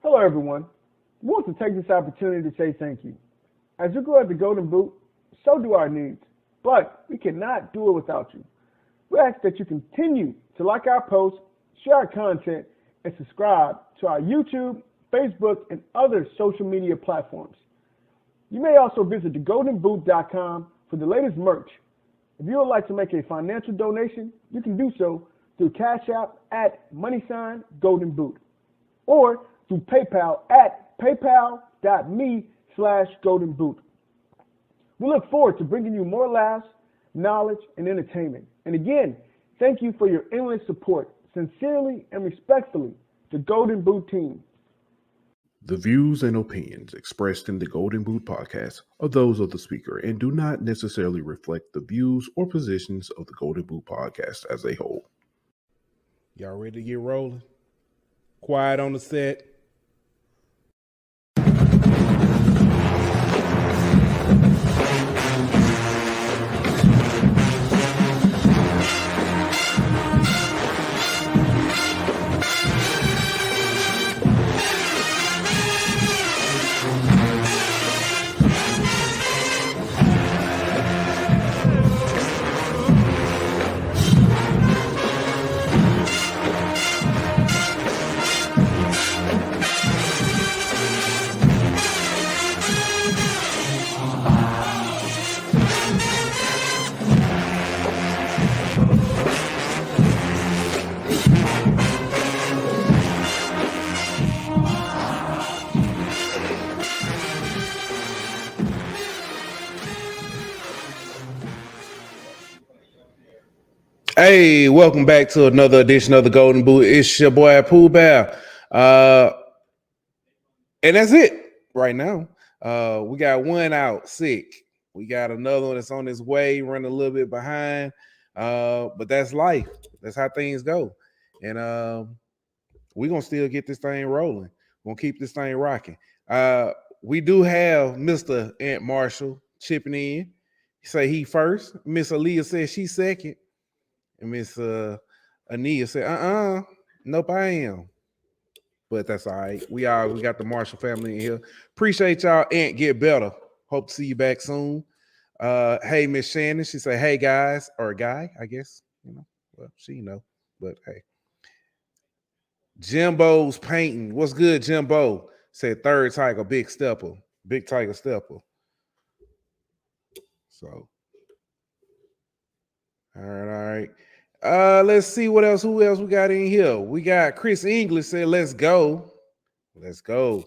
Hello, everyone. We want to take this opportunity to say thank you. As you grow at the Golden Boot, so do our needs, but we cannot do it without you. We ask that you continue to like our posts, share our content, and subscribe to our YouTube, Facebook, and other social media platforms. You may also visit thegoldenboot.com for the latest merch. If you would like to make a financial donation, you can do so through Cash App at @GoldenBoot or through PayPal at paypal.me/goldenboot. We look forward to bringing you more laughs, knowledge, and entertainment. And again, thank you for your endless support. Sincerely and respectfully, the Golden Boot team. The views and opinions expressed in the Golden Boot podcast are those of the speaker and do not necessarily reflect the views or positions of the Golden Boot podcast as a whole. Y'all ready to get rolling? Quiet on the set. Hey, welcome back to another edition of the Golden Boot. It's your boy Pooh Bear. And that's it right now. We got one out sick. We got another one that's on his way, running a little bit behind. But that's life. That's how things go. And we're gonna still get this thing rolling. We're gonna keep this thing rocking. We do have Mr. Ant Marshall chipping in. He say he first. Miss Aaliyah says she's second. And Miss Ania said, nope, I am. But that's all right. We got the Marshall family in here. Appreciate y'all. Ant, get better. Hope to see you back soon. Hey, Miss Shannon. She said, hey, guys. Or guy, I guess. Well, she know. But hey. Jimbo's painting. What's good, Jimbo? Said third tiger, big stepper. Big tiger stepper. So. All right. Let's see what else. Who else we got in here? We got Chris English said, let's go. Let's go.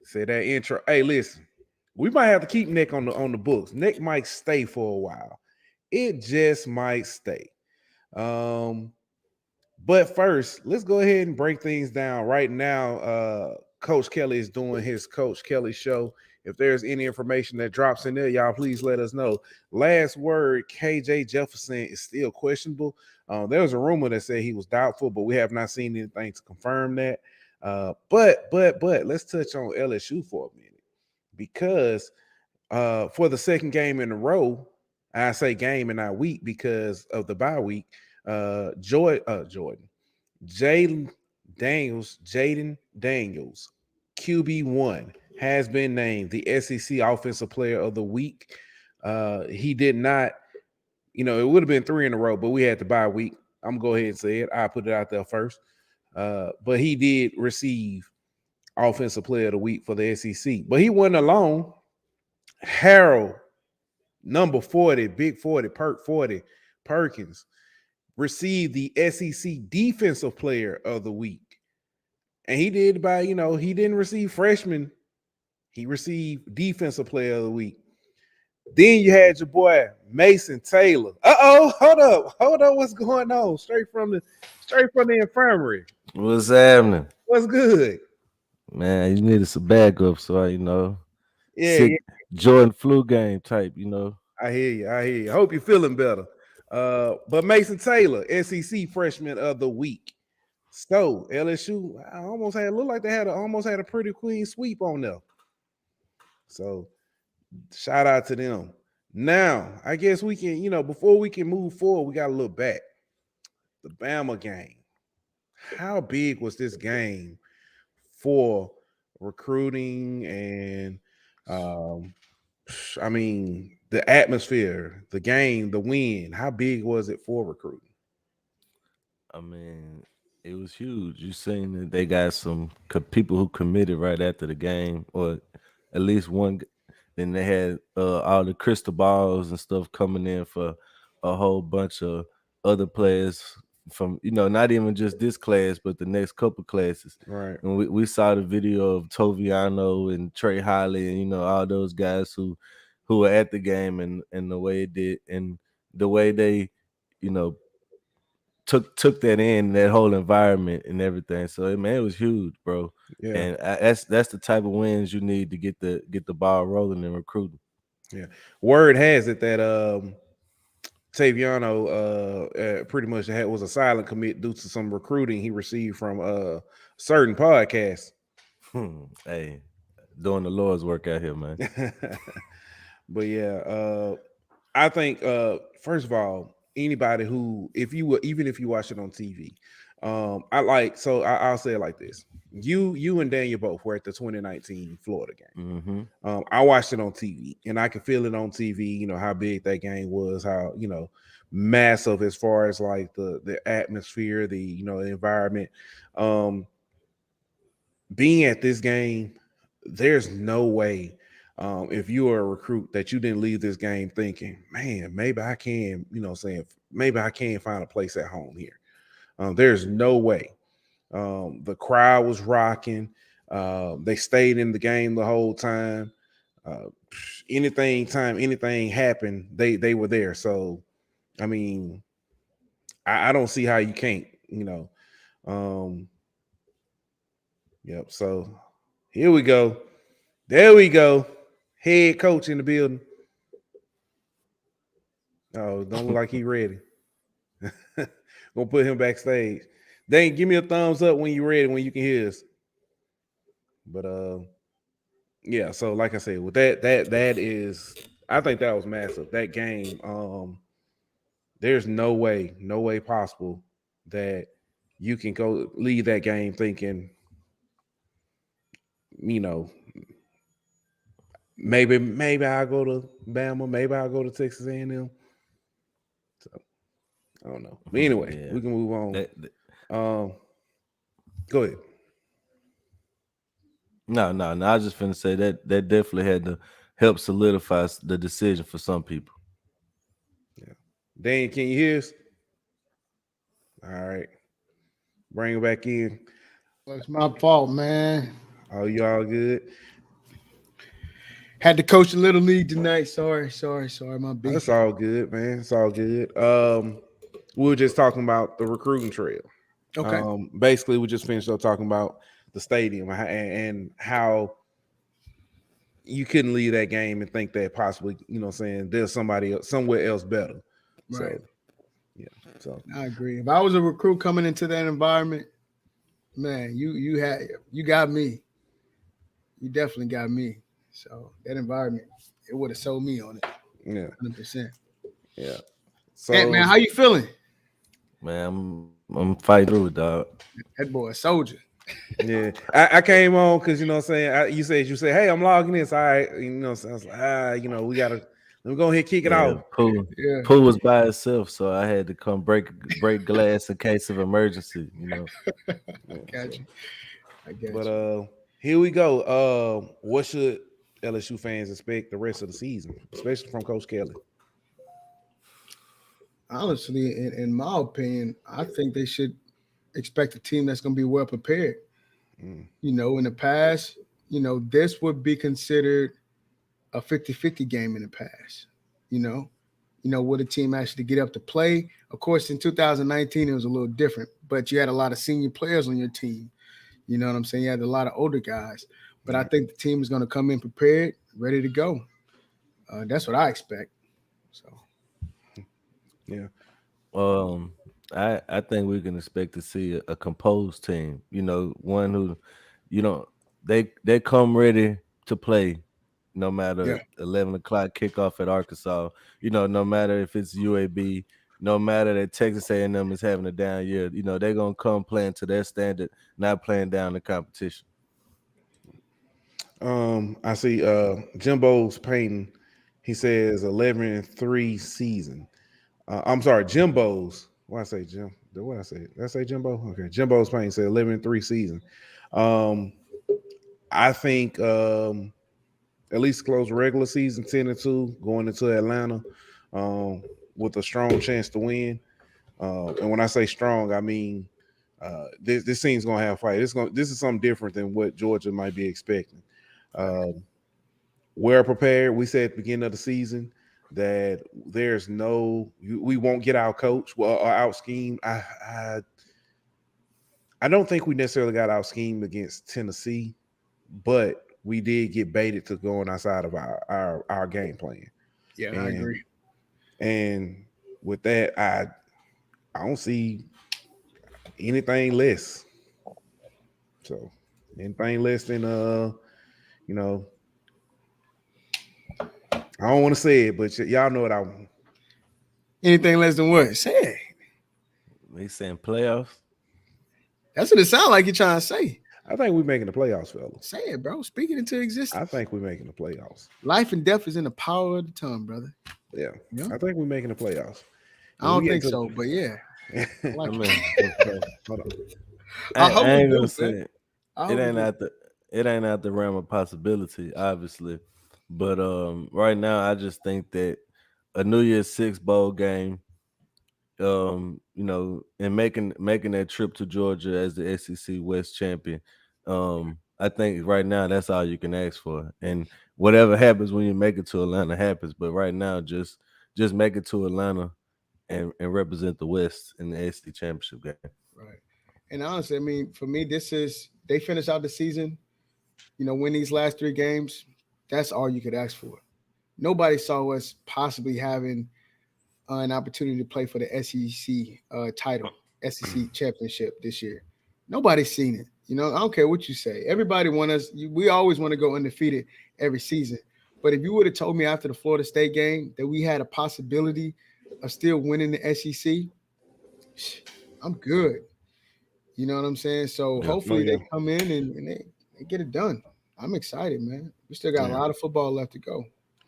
Say that intro. Hey, listen, we might have to keep Nick on the books. Nick might stay for a while. It just might stay. But first, let's go ahead and break things down. Right now, Coach Kelly is doing his Coach Kelly show. If there's any information that drops in there, y'all please let us know. Last word, KJ Jefferson is still questionable. There was a rumor that said he was doubtful, but we have not seen anything to confirm that. But let's touch on LSU for a minute, because for the second game in a row, I say game and not week because of the bye week, Jaden Daniels, QB1, has been named the SEC Offensive Player of the Week. He did not, it would have been 3 in a row, but we had the bye week. I'm going to go ahead and say it. I'll put it out there first. But he did receive Offensive Player of the Week for the SEC. But he wasn't alone. Harold, number 40, Big 40, Perk 40, Perkins, received the SEC Defensive Player of the Week. And he did by, he didn't receive freshman. He received Defensive Player of the Week. Then you had your boy Mason Taylor. Hold up, what's going on? Straight from the infirmary. What's happening? What's good, man? You needed some backup, so yeah. Jordan flu game type, I hear you. I hope you're feeling better. But Mason Taylor, SEC Freshman of the Week. So LSU, looked like they almost had a pretty clean sweep on them. So shout out to them. Now, I guess we can, before we can move forward, we got to look back. The Bama game. How big was this game for recruiting and um, I mean the atmosphere, the game, the win. How big was it for recruiting? I mean, it was huge. You seen that they got some people who committed right after the game, or at least one. Then they had all the crystal balls and stuff coming in for a whole bunch of other players from not even just this class, but the next couple classes. Right. And we saw the video of Toviano and Trey Holly and all those guys who were at the game and the way it did and the way they you know took that in, that whole environment and everything. So man, it was huge, bro. Yeah. And that's the type of wins you need to get the ball rolling and recruiting. Yeah. Word has it that Taviano pretty much was a silent commit due to some recruiting he received from certain podcasts. Hey, doing the Lord's work out here, man. But yeah, I think first of all, anybody who even if you watch it on TV, I'll say it like this. You and Daniel both were at the 2019 Florida game. Mm-hmm. I watched it on TV and I can feel it on TV, how big that game was, how massive as far as like the atmosphere, the environment. Being at this game, there's no way if you are a recruit that you didn't leave this game thinking, man, maybe I can, maybe I can find a place at home here. There's no way. The crowd was rocking. They stayed in the game the whole time. Anything happened, they were there. So, I mean, I don't see how you can't, Yep. So here we go. There we go. Head coach in the building. Oh, don't look like he ready. Gonna put him backstage. Dang, give me a thumbs up when you're ready, when you can hear us. But yeah, so like I said, with that is, I think that was massive. That game, there's no way possible that you can go leave that game thinking, maybe I'll go to Bama, maybe I'll go to Texas A&M. So I don't know. But anyway, Yeah. we can move on. Go ahead. No. I was just finna say that definitely had to help solidify the decision for some people. Yeah. Dan, can you hear us? All right. Bring it back in. Well, it's my fault, man. Oh, you all good? Had to coach a little league tonight. Sorry. My big. That's all good, man. It's all good. We were just talking about the recruiting trail. Okay. Basically, we just finished up talking about the stadium and how you couldn't leave that game and think that possibly, there's somebody else, somewhere else better. Right. So, yeah. So I agree. If I was a recruit coming into that environment, man, you got me. You definitely got me. So that environment, it would have sold me on it. Yeah. 100%. Yeah. So Hey, man, how you feeling? Man, I'm fighting through it, dog. That boy a soldier. Yeah, I came on because you said, hey, I'm logging in. So I was like, we gotta let me go ahead and kick it off. Pooh was by itself, so I had to come break glass in case of emergency. I got you. But here we go. What should LSU fans expect the rest of the season, especially from Coach Kelly? Honestly, in my opinion, I think they should expect a team that's going to be well prepared. In the past, this would be considered a 50-50 game in the past. Would a team actually get up to play? Of course, in 2019, it was a little different, but you had a lot of senior players on your team. You know what I'm saying? You had a lot of older guys. But I think the team is going to come in prepared, ready to go. That's what I expect. So, yeah. I think we can expect to see a composed team. One who, they come ready to play, no matter 11 o'clock kickoff at Arkansas. No matter if it's UAB, no matter that Texas A&M is having a down year. They're gonna come playing to their standard, not playing down the competition. I see Jimbo's painting. He says 11-3 season. I'm sorry, Jimbo's. What I say, Jim? What I say? Did I say Jimbo? Okay, Jimbo's painting said 11-3 season. I think at least close regular season 10-2 going into Atlanta with a strong chance to win. And when I say strong, I mean this team's gonna have a fight. This is something different than what Georgia might be expecting. We're prepared. We said at the beginning of the season that we won't get out coach or out scheme. I don't think we necessarily got out schemed against Tennessee, but we did get baited to going outside of our game plan. Yeah, I agree. And with that, I don't see anything less. So anything less than I don't want to say it, but y'all know what I want. Anything less than what? Say it. They saying playoffs. That's what it sounds like you're trying to say. I think we're making the playoffs, fellas. Say it, bro. Speak it into existence. I think we're making the playoffs. Life and death is in the power of the tongue, brother. Yeah. I think we're making the playoffs. I don't think so, but yeah. Hold on. I ain't gonna say it. It ain't out the realm of possibility, obviously. But right now, I just think that a New Year's Six bowl game, and making that trip to Georgia as the SEC West champion, I think right now that's all you can ask for. And whatever happens when you make it to Atlanta happens. But right now, just make it to Atlanta and represent the West in the SEC championship game. Right. And honestly, I mean, for me, they finished out the season, win these last 3 games. That's all you could ask for. Nobody saw us possibly having an opportunity to play for the SEC title, SEC championship this year. Nobody's seen it. I don't care what you say. Everybody want us. We always want to go undefeated every season. But if you would have told me after the Florida State game that we had a possibility of still winning the SEC, I'm good. You know what I'm saying? So hopefully they come in and they get it done. I'm excited, man. We still got a lot of football left to go.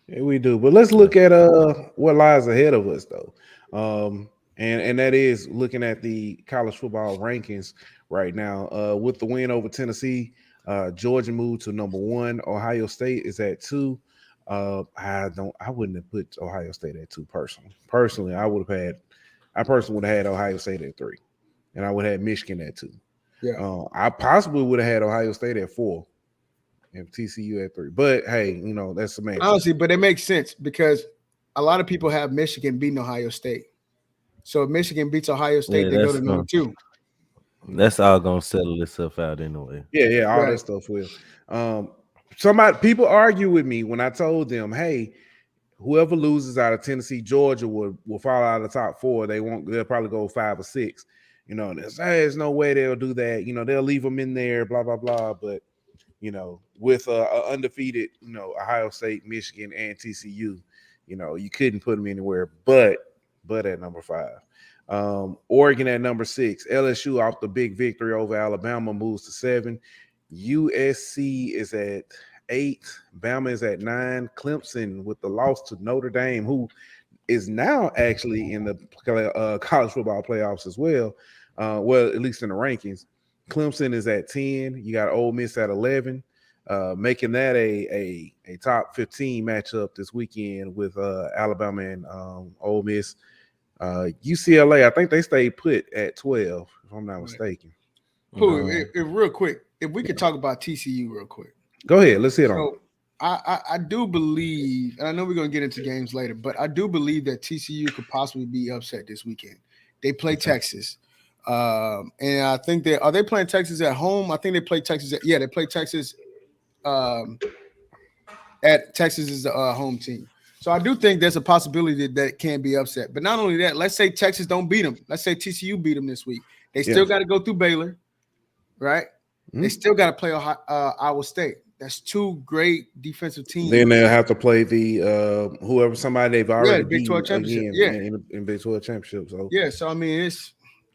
Yeah, we do. But let's look at what lies ahead of us, though. And that is looking at the college football rankings right now. With the win over Tennessee, Georgia moved to number 1. Ohio State is at 2. I wouldn't have put Ohio State at 2 personally. Personally, I personally would have had Ohio State at 3. And I would have had Michigan at 2. Yeah. I possibly would have had Ohio State at 4. And TCU at 3. But hey, that's semantics. Honestly, but it makes sense because a lot of people have Michigan beating Ohio State. So if Michigan beats Ohio State, they go to number 2. That's all gonna settle itself out anyway. Yeah, all that stuff will. People argue with me when I told them, hey, whoever loses out of Tennessee, Georgia will fall out of the top 4. They'll probably go 5 or 6. There's no way they'll do that. They'll leave them in there, blah, blah, blah. But with a undefeated, Ohio State, Michigan, and TCU, you couldn't put them anywhere but at number 5. Oregon at number 6. LSU off the big victory over Alabama moves to 7. USC is at 8. Bama is at 9. Clemson with the loss to Notre Dame, who is now actually in the college football playoffs as well. Well, at least in the rankings. Clemson is at 10. You got Ole Miss at 11, making that a top 15 matchup this weekend with Alabama and Ole Miss. UCLA, I think they stayed put at 12, if I'm not mistaken. Real quick, if we could talk about TCU real quick. Go ahead. Let's hit on. I do believe, and I know we're going to get into games later, but I do believe that TCU could possibly be upset this weekend. They play Texas. And I think are they playing Texas at home? I think they play Texas. They play Texas at Texas is the home team. So I do think there's a possibility that it can be upset. But not only that, let's say Texas don't beat them. Let's say TCU beat them this week. They still got to go through Baylor, right? Mm-hmm. They still got to play Iowa State. That's 2 great defensive teams. Then they'll have to play somebody they've already Big 12 championship. in Big 12 championship. So so I mean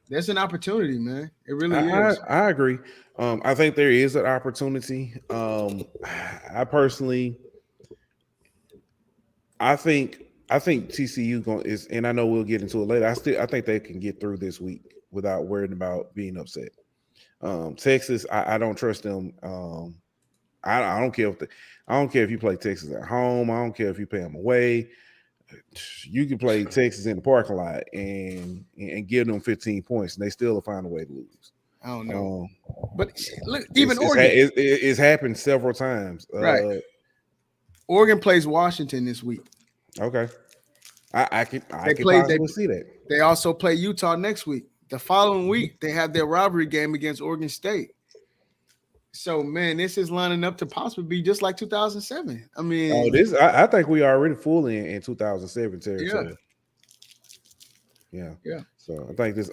There's an opportunity, man. It really I, is. I agree. I think there is an opportunity. I personally, I think TCU is, and I know we'll get into it later. I think they can get through this week without worrying about being upset. Texas, I don't trust them. I don't care I don't care if you play Texas at home. I don't care if you play them away. You can play Texas in the parking lot and give them 15 points, and they still will find a way to lose. I don't know. But look, It's, even Oregon. it's happened several times. Right. Oregon plays Washington this week. Okay. I can see that. They also play Utah next week. The following week, they have their rivalry game against Oregon State. So, man, this is lining up to possibly be just like 2007. I mean, I think we are already fully in 2007 territory. Yeah. So I think this.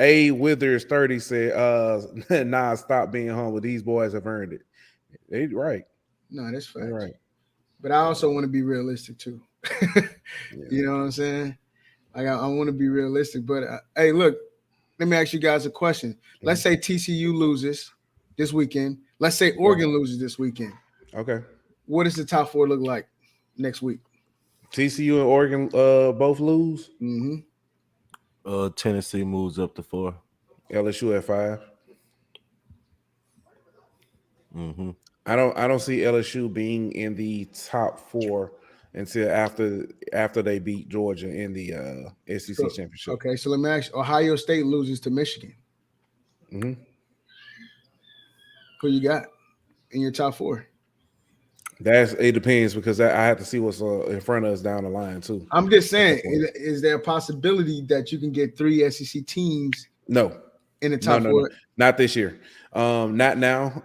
A Withers 30 said, "Nah, stop being humble. These boys have earned it." They right. No, that's fact. Right. But I also want to be realistic too. You know what I'm saying? I want to be realistic. But hey, look, let me ask you guys a question. Let's say TCU loses this weekend. Let's say Oregon loses this weekend. Okay. What does the top four look like next week? TCU and Oregon both lose. Mm-hmm. Tennessee moves up to 4. LSU at 5. Mm-hmm. I don't see LSU being in the top 4 until after they beat Georgia in the SEC championship. Okay, so let me ask you, Ohio State loses to Michigan. Mm-hmm. Who you got in your top 4? It depends because I have to see what's in front of us down the line too. I'm just saying, is there a possibility that you can get 3 SEC teams? No, in the top 4. No, not this year. Not now.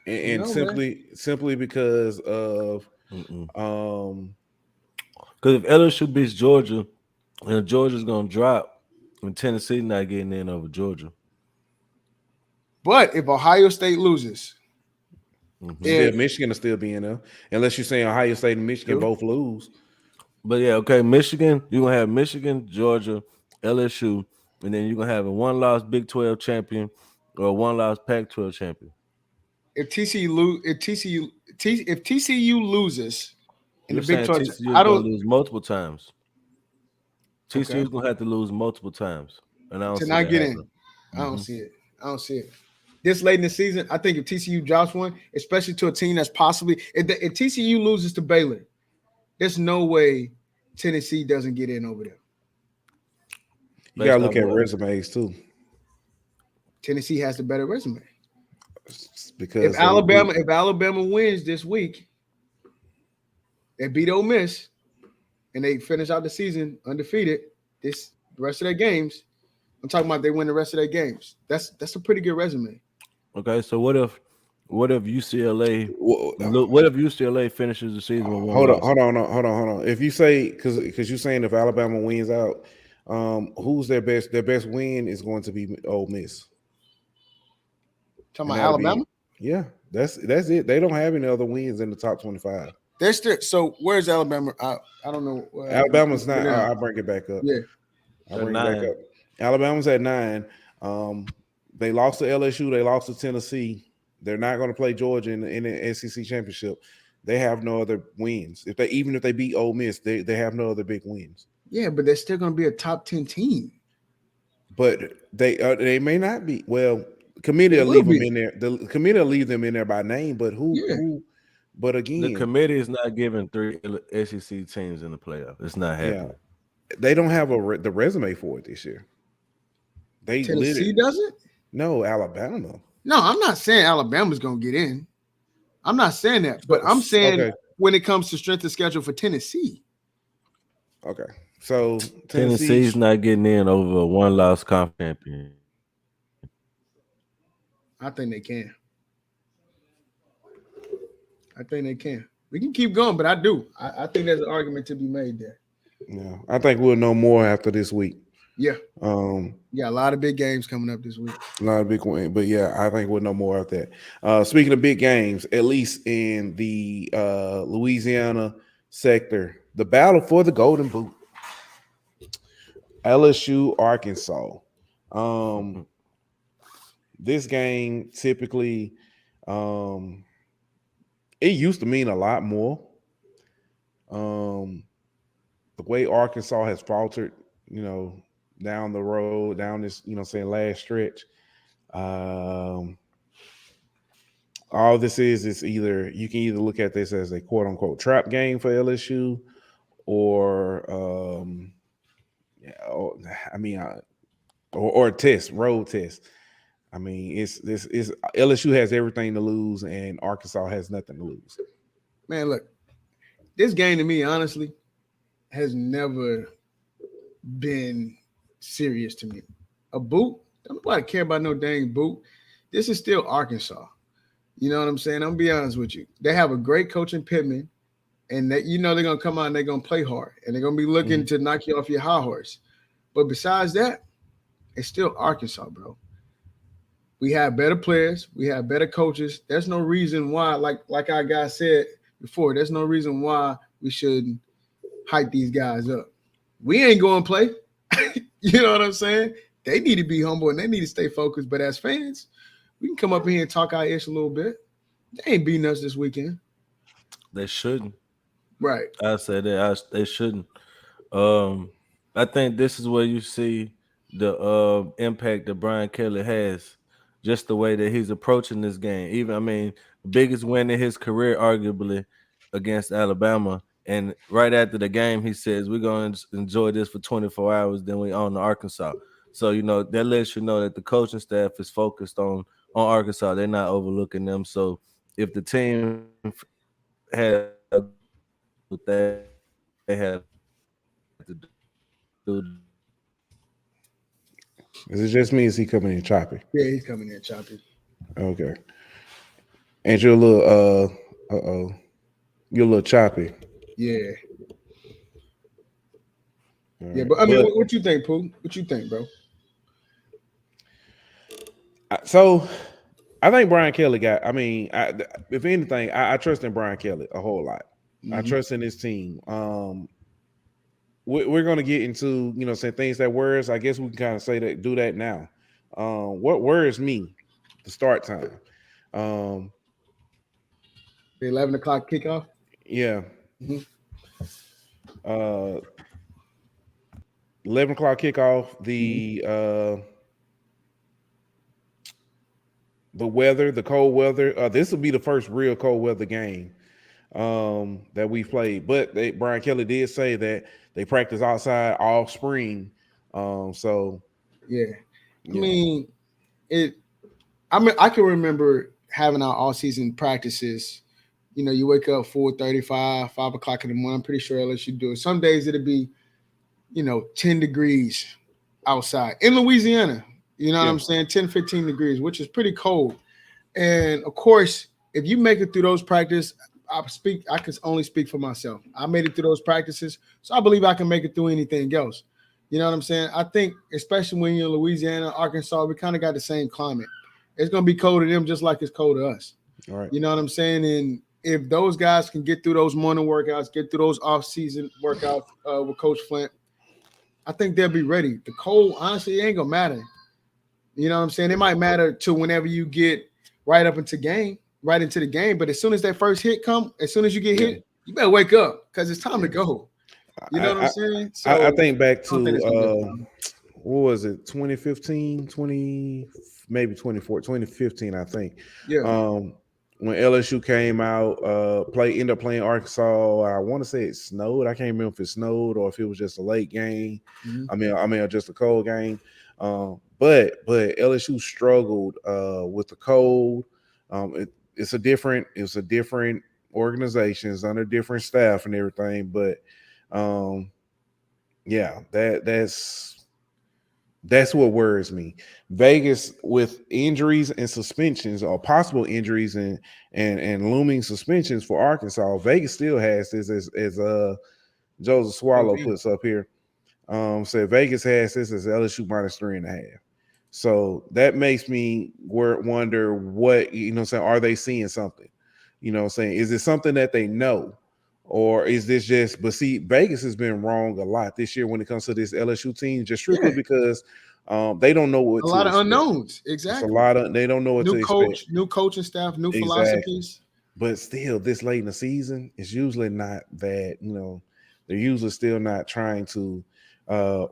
And simply because of because if LSU beats Georgia, and Georgia's gonna drop, and Tennessee not getting in over Georgia. But if Ohio State loses, Michigan will still be in there, unless you're saying Ohio State and Michigan both lose. But yeah, okay, Michigan, you're gonna have Michigan, Georgia, LSU, and then you're gonna have a 1-loss Big 12 champion or a 1-loss Pac-12 champion. If TCU loses in the Big 12, TCU is gonna lose multiple times. TCU is gonna have to lose multiple times, and I don't see that happening. I don't see it. I don't see it. This late in the season, I think if TCU drops one, especially to a team that's possibly if TCU loses to Baylor, there's no way Tennessee doesn't get in over there. You gotta look at resumes too. Tennessee has the better resume. Because if Alabama wins this week, they beat Ole Miss, and they finish out the season undefeated. The rest of their games, I'm talking about they win the rest of their games. That's a pretty good resume. Okay, so what if UCLA? What if UCLA finishes the season with 1 loss? Hold on. If you say because you're saying if Alabama wins out, who's their best? Their best win is going to be Ole Miss. Talking about Alabama? That's it. They don't have any other wins in the top 25. They're still. So where's Alabama? I don't know. Alabama's not. I'll bring it back up. Yeah, I'll bring it back up. Alabama's at 9. They lost to LSU. They lost to Tennessee. They're not going to play Georgia in the SEC championship. They have no other wins. Even if they beat Ole Miss, they have no other big wins. Yeah, but they're still going to be a top 10 team. But they may not be. Well, committee will leave them in there. The committee will leave them in there by name. But who? But again, the committee is not giving 3 SEC teams in the playoff. It's not happening. Yeah. They don't have the resume for it this year. Tennessee doesn't? No, Alabama. No, I'm not saying Alabama's going to get in. I'm not saying that. But I'm saying when it comes to strength of schedule for Tennessee. Okay. So Tennessee's not getting in over a 1-loss conference champion. I think they can. We can keep going, but I do. I think there's an argument to be made there. Yeah, I think we'll know more after this week. Yeah. A lot of big games coming up this week. A lot of big wins, but I think we'll know more after that. Speaking of big games, at least in the Louisiana sector, the battle for the Golden Boot. LSU, Arkansas. This game typically, it used to mean a lot more. The way Arkansas has faltered, down the road, down this, saying last stretch. All this is either you can either look at this as a quote unquote trap game for LSU, or or a test, road test. I mean, it's LSU has everything to lose, and Arkansas has nothing to lose. Man, look, this game to me, honestly, has never been serious to me. A boot? Don't nobody care about no dang boot. This is still Arkansas. You know what I'm saying? I'm gonna be honest with you. They have a great coach in Pittman, and that they're gonna come out and they're gonna play hard, and they're gonna be looking to knock you off your high horse. But besides that, it's still Arkansas, bro. We have better players, we have better coaches. There's no reason why, like our guy said before, there's no reason why we shouldn't hype these guys up. We ain't going to play. You know what I'm saying? They need to be humble and they need to stay focused. But as fans, we can come up here and talk our ish a little bit. They ain't beating us this weekend. They shouldn't. Right. I said that they shouldn't. I think this is where you see the impact that Brian Kelly has, just the way that he's approaching this game. Even, biggest win in his career, arguably, against Alabama. And right after the game, he says, we're going to enjoy this for 24 hours, then we on to Arkansas. So, that lets you know that the coaching staff is focused on Arkansas. They're not overlooking them. So if the team had they had to do. Is it just me? Is he coming in choppy? Yeah, he's coming in choppy. Okay. And you're a little you're a little choppy. Yeah. All yeah, right. but what you think, Pooh? What you think, bro? So I think Brian Kelly if anything, I trust in Brian Kelly a whole lot. I trust in his team. We're going to get into, say things that worries. I guess we can kind of say that, do that now. What worries me? The start time. The 11 o'clock kickoff? Yeah. 11 o'clock kickoff. The weather, the cold weather. This will be the first real cold weather game that we played. But Brian Kelly did say that they practice outside all spring. So yeah. I can remember having our all-season practices. You wake up 4:35, 5 o'clock in the morning. I'm pretty sure LSU do it. Some days it'll be, 10 degrees outside in Louisiana. You know what I'm saying? 10, 15 degrees, which is pretty cold. And of course, if you make it through those practices, I can only speak for myself. I made it through those practices, so I believe I can make it through anything else. You know what I'm saying? I think, especially when you're in Louisiana, Arkansas, we kind of got the same climate. It's going to be cold to them just like it's cold to us. All right. You know what I'm saying? And if those guys can get through those morning workouts, get through those off-season workouts with Coach Flint, I think they'll be ready. The cold, honestly, it ain't going to matter. You know what I'm saying? It might matter to whenever you get right into the game. But as soon as that first hit come, as soon as you get hit, you better wake up because it's time to go. You know what I'm saying? So I think back to what was it, 2015, maybe 2015, I think. Yeah. When LSU came out, ended up playing Arkansas. I want to say it snowed. I can't remember if it snowed or if it was just a late game. Just a cold game. But LSU struggled with the cold. It's a different organization. It's under different staff and everything. But that's what worries me. Vegas, with injuries and suspensions or possible injuries and looming suspensions for Arkansas, Vegas still has this as Joseph Swallow puts up here. So Vegas has this as LSU minus 3.5. So that makes me wonder what, are they seeing something? Is it something that they know? Or is this just, but see, Vegas has been wrong a lot this year when it comes to this LSU team, just strictly because They don't know what A to lot of expect. unknowns. It's Exactly. a lot of they don't know what to expect. New coaching staff, new Exactly. philosophies. But still, this late in the season, it's usually not that, they're usually still not trying to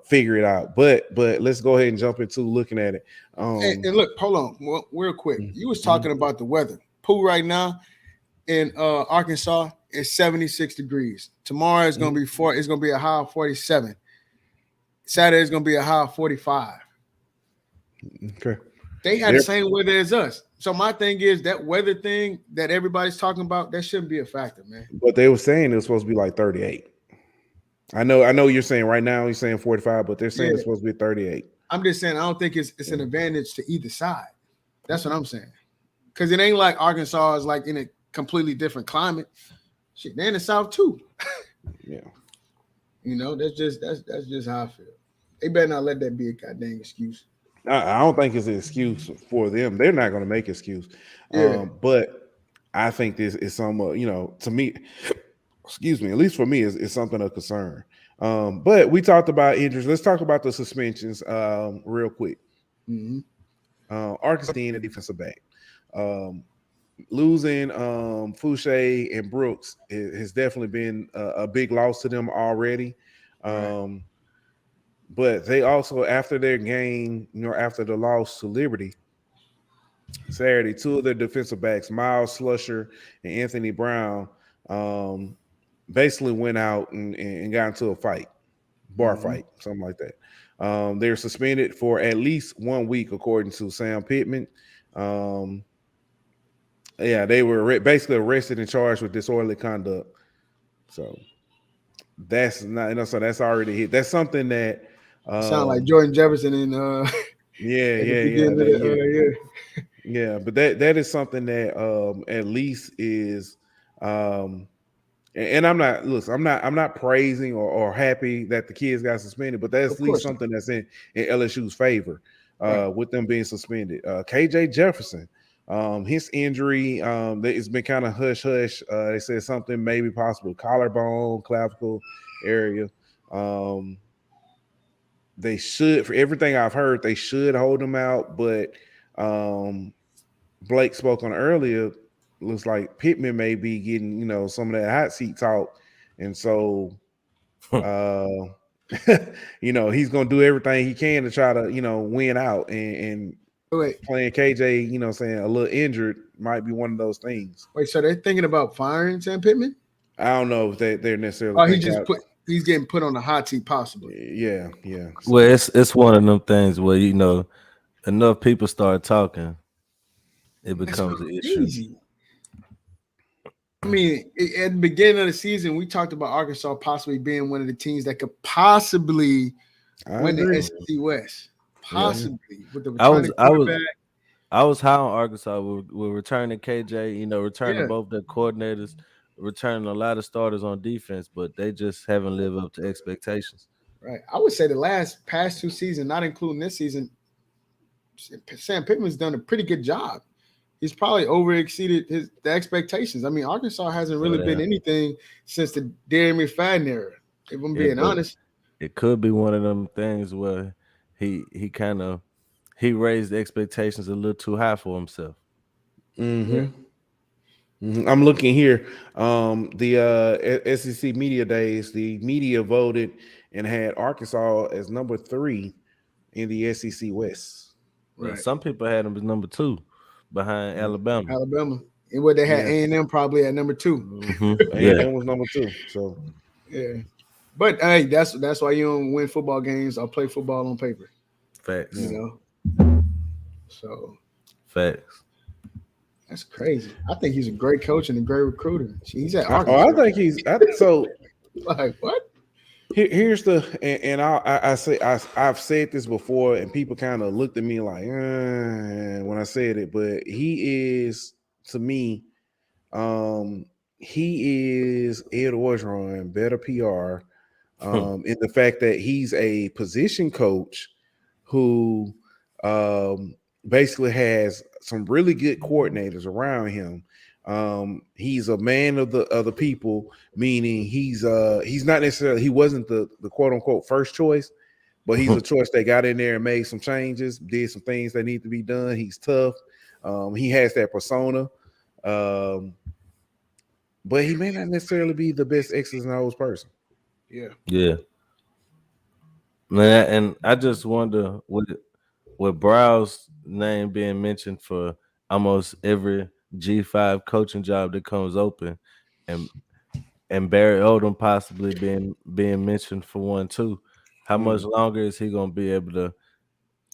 figure it out. But let's go ahead and jump into looking at it. And look, hold on, real quick. You was talking about the weather. Pool right now in Arkansas is 76 degrees. Tomorrow is gonna be it's gonna be a high of 47. Saturday is gonna be a high of 45. Okay. They had the same weather as us. So my thing is that weather thing that everybody's talking about, that shouldn't be a factor, man. But they were saying it was supposed to be like 38. I know you're saying right now you're saying 45, but they're saying it's supposed to be 38. I'm just saying I don't think it's an advantage to either side. That's what I'm saying. Because it ain't like Arkansas is like in a completely different climate. Shit, they're in the South too. Yeah. That's just how I feel. They better not let that be a goddamn excuse. I don't think it's an excuse for them. They're not going to make excuse. But I think this is some, to me, excuse me, at least for me, is something of concern. But we talked about injuries. Let's talk about the suspensions real quick. Arkansas and the defensive back. Losing Fouché and Brooks has definitely been a big loss to them already. But they also, after their game, after the loss to Liberty Saturday, two of their defensive backs, Miles Slusher and Anthony Brown, basically went out and got into a fight, bar fight, something like that. They're suspended for at least 1 week, according to Sam Pittman. They were basically arrested and charged with disorderly conduct. So that's not, so that's already hit. That's something that sound like Jordan Jefferson and but that is something that at least is and I'm not praising or happy that the kids got suspended, but that's at least something that's in LSU's favor with them being suspended. KJ Jefferson, his injury, it's been kind of hush. They said something maybe possible collarbone, clavicle area. They should, for everything I've heard, they should hold him out, but Blake spoke on earlier. Looks like Pittman may be getting, some of that hot seat talk, and so, he's going to do everything he can to try to, win out. And playing KJ, saying a little injured might be one of those things. Wait, so they're thinking about firing Sam Pittman? I don't know if they're necessarily. Oh, he's getting put on the hot seat, possibly. Yeah. So, well, it's one of them things where enough people start talking, it becomes an issue. I mean, at the beginning of the season, we talked about Arkansas possibly being one of the teams that could possibly win the SEC West. Possibly with the returning quarterback. I was high on Arkansas. We're returning KJ, returning both their coordinators, returning a lot of starters on defense, but they just haven't lived up to expectations. Right. I would say the past 2 seasons, not including this season, Sam Pittman's done a pretty good job. He's probably exceeded the expectations. I mean, Arkansas hasn't really been anything since the Darren McFadden era, if I'm being honest. It could be one of them things where he raised the expectations a little too high for himself. I'm looking here. The SEC Media Days, the media voted and had Arkansas as number 3 in the SEC West. Right. Some people had them as number 2. Behind Alabama. And what they had A&M probably at number 2. A&M was number 2. So but hey, that's why you don't win football games or play football on paper. Facts. So facts. That's crazy. I think he's a great coach and a great recruiter. He's at Arkansas. I think he's so. Like what? Here's I've said this before, and people kind of looked at me like when I said it, but he is, to me, he is Ed Orgeron, better PR, in the fact that he's a position coach who basically has some really good coordinators around him. He's a man of the people, meaning he's not necessarily, he wasn't the quote unquote first choice, but he's a choice that got in there and made some changes, did some things that need to be done. He's tough. He has that persona. But he may not necessarily be the best X's and O's person. Yeah. Yeah. Man, and I just wonder with Brow's name being mentioned for almost every G5 coaching job that comes open, and Barry Odom possibly being mentioned for one too. How much longer is he gonna be able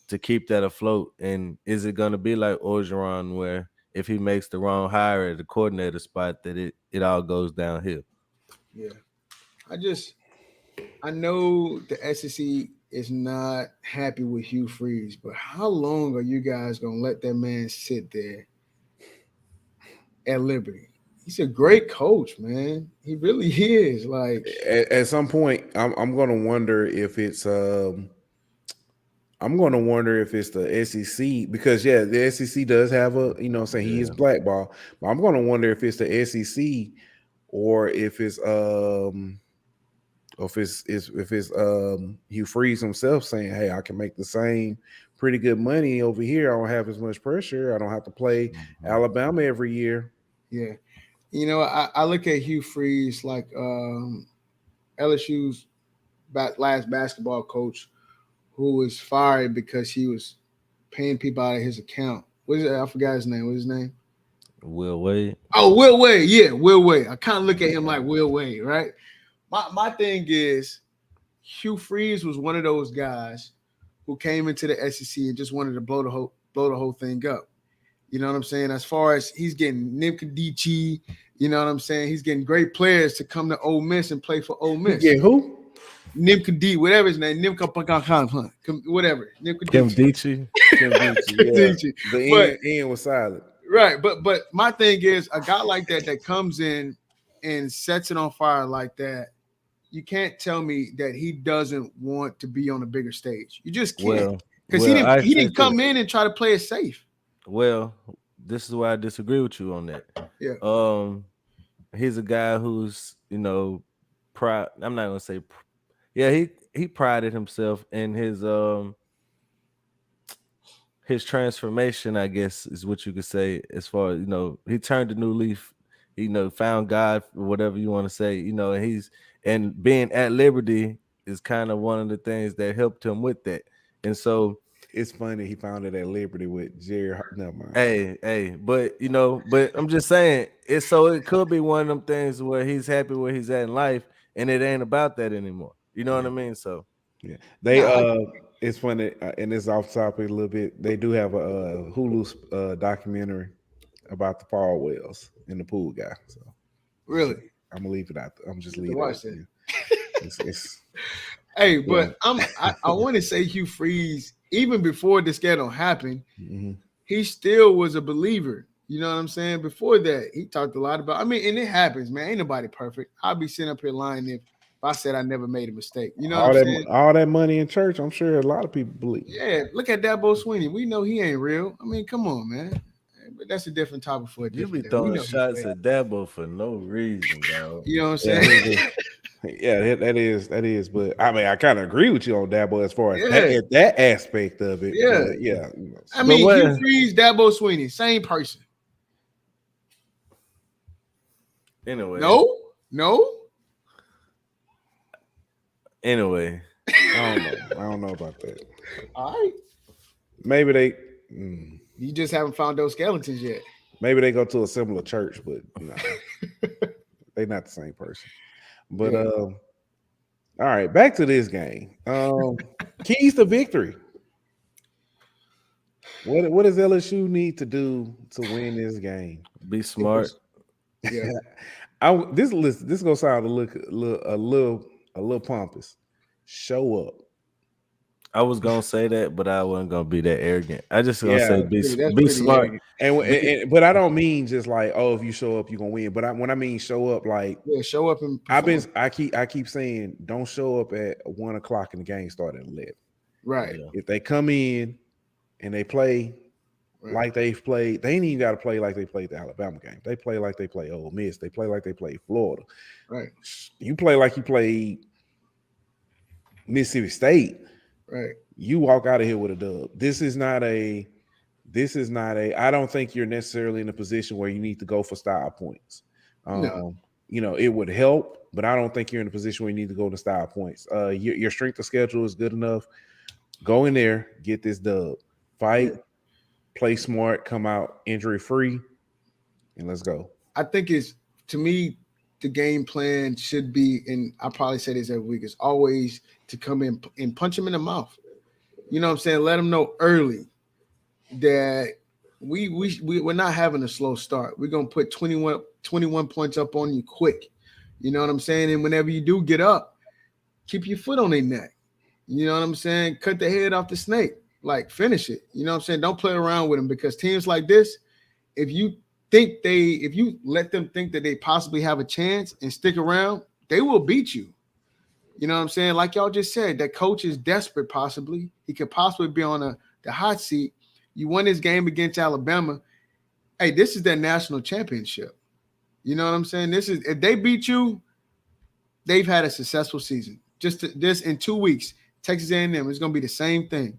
to keep that afloat? And is it gonna be like Orgeron, where if he makes the wrong hire at the coordinator spot, that it all goes downhill? Yeah. I know the SEC is not happy with Hugh Freeze, but how long are you guys gonna let that man sit there at Liberty? He's a great coach, man. He really is. Like At some point, I'm going to wonder if it's the SEC, because the SEC does have a, he is blackball, but I'm going to wonder if it's the SEC or if it's Hugh Freeze himself saying, "Hey, I can make the same pretty good money over here. I don't have as much pressure. I don't have to play Alabama every year." yeah. I look at Hugh Freeze like LSU's last basketball coach who was fired because he was paying people out of his account. What is it? I forgot his name. What's his name? Will Wade. Oh, Will Wade. Yeah, Will Wade. I kind of look at him like Will Wade, right? My thing is Hugh Freeze was one of those guys who came into the SEC and just wanted to blow the whole thing up. You know what I'm saying? As far as he's getting Nimkadichi, you know what I'm saying? He's getting great players to come to Ole Miss and play for Ole Miss. Yeah, who? Nimkadi, whatever his name, whatever. Kimdichi. The end was silent. Right, but my thing is a guy like that comes in and sets it on fire like that. You can't tell me that he doesn't want to be on a bigger stage. You just can't, because he didn't come in and try to play it safe. Well, this is why I disagree with you on that. Yeah. He's a guy who's, proud. I'm not gonna say, he prided himself in his transformation, I guess is what you could say. As far as he turned a new leaf. Found God, whatever you want to say. And being at Liberty is kind of one of the things that helped him with that. And so it's funny he found it at Liberty with Jerry. Never mind. Hey, but I'm just saying it could be one of them things where he's happy where he's at in life, and it ain't about that anymore. You know what I mean? So it's funny, and it's off topic a little bit. They do have a Hulu documentary about the Paul Wells and the pool guy. So really, I'm gonna leave it out there. I'm just leaving watch it. Hey, but I want to say Hugh Freeze, even before the scandal happened, he still was a believer. You know what I'm saying? Before that, he talked a lot about. And it happens, man. Ain't nobody perfect. I'll be sitting up here lying if I said I never made a mistake. You know what I'm saying? All that money in church, I'm sure a lot of people believe. Yeah, look at Dabo Swinney. We know he ain't real. Come on, man. But that's a different topic for a different You be throwing shots at Dabo for no reason, dog. You know what I'm saying? Yeah, that is. But I kind of agree with you on Dabo as far as that aspect of it. Yeah, Hugh Freeze, Dabo Swinney, same person. Anyway, no. Anyway, I don't know about that. All right, maybe they. You just haven't found those skeletons yet. Maybe they go to a similar church, but they're not the same person. But all right, back to this game. Keys to victory. What does LSU need to do to win this game? Be smart. Yeah. This is gonna sound a little pompous. Show up. I was gonna say that, but I wasn't gonna be that arrogant. I just gonna say be smart. But I don't mean just like, oh, if you show up, you're gonna win. But when I mean show up, like show up and I keep saying don't show up at 1:00 and the game start at 11. Right. If they come in and they play like they've played, they ain't even got to play like they played the Alabama game. They play like they play Ole Miss. They play like they play Florida. Right. You play like you played Mississippi State. Right. You walk out of here with a dub. This is not a. I don't think you're necessarily in a position where you need to go for style points. No. It would help, but I don't think you're in a position where you need to go to style points. Your strength of schedule is good enough. Go in there, get this dub, fight, play smart, come out injury free, and let's go. I think to me, the game plan should be, and I probably say this every week, is always to come in and punch him in the mouth. You know what I'm saying? Let him know early that we're not having a slow start. We're gonna put 21 points up on you quick. You know what I'm saying? And whenever you do get up, keep your foot on their neck. You know what I'm saying? Cut the head off the snake. Like, finish it. You know what I'm saying? Don't play around with them, because teams like this, if you let them think that they possibly have a chance and stick around, they will beat you. You know what I'm saying? Like y'all just said, that coach is desperate possibly. He could possibly be on the hot seat. You won this game against Alabama. Hey, this is their national championship. You know what I'm saying? If they beat you, they've had a successful season. Just in 2 weeks, Texas A&M is going to be the same thing.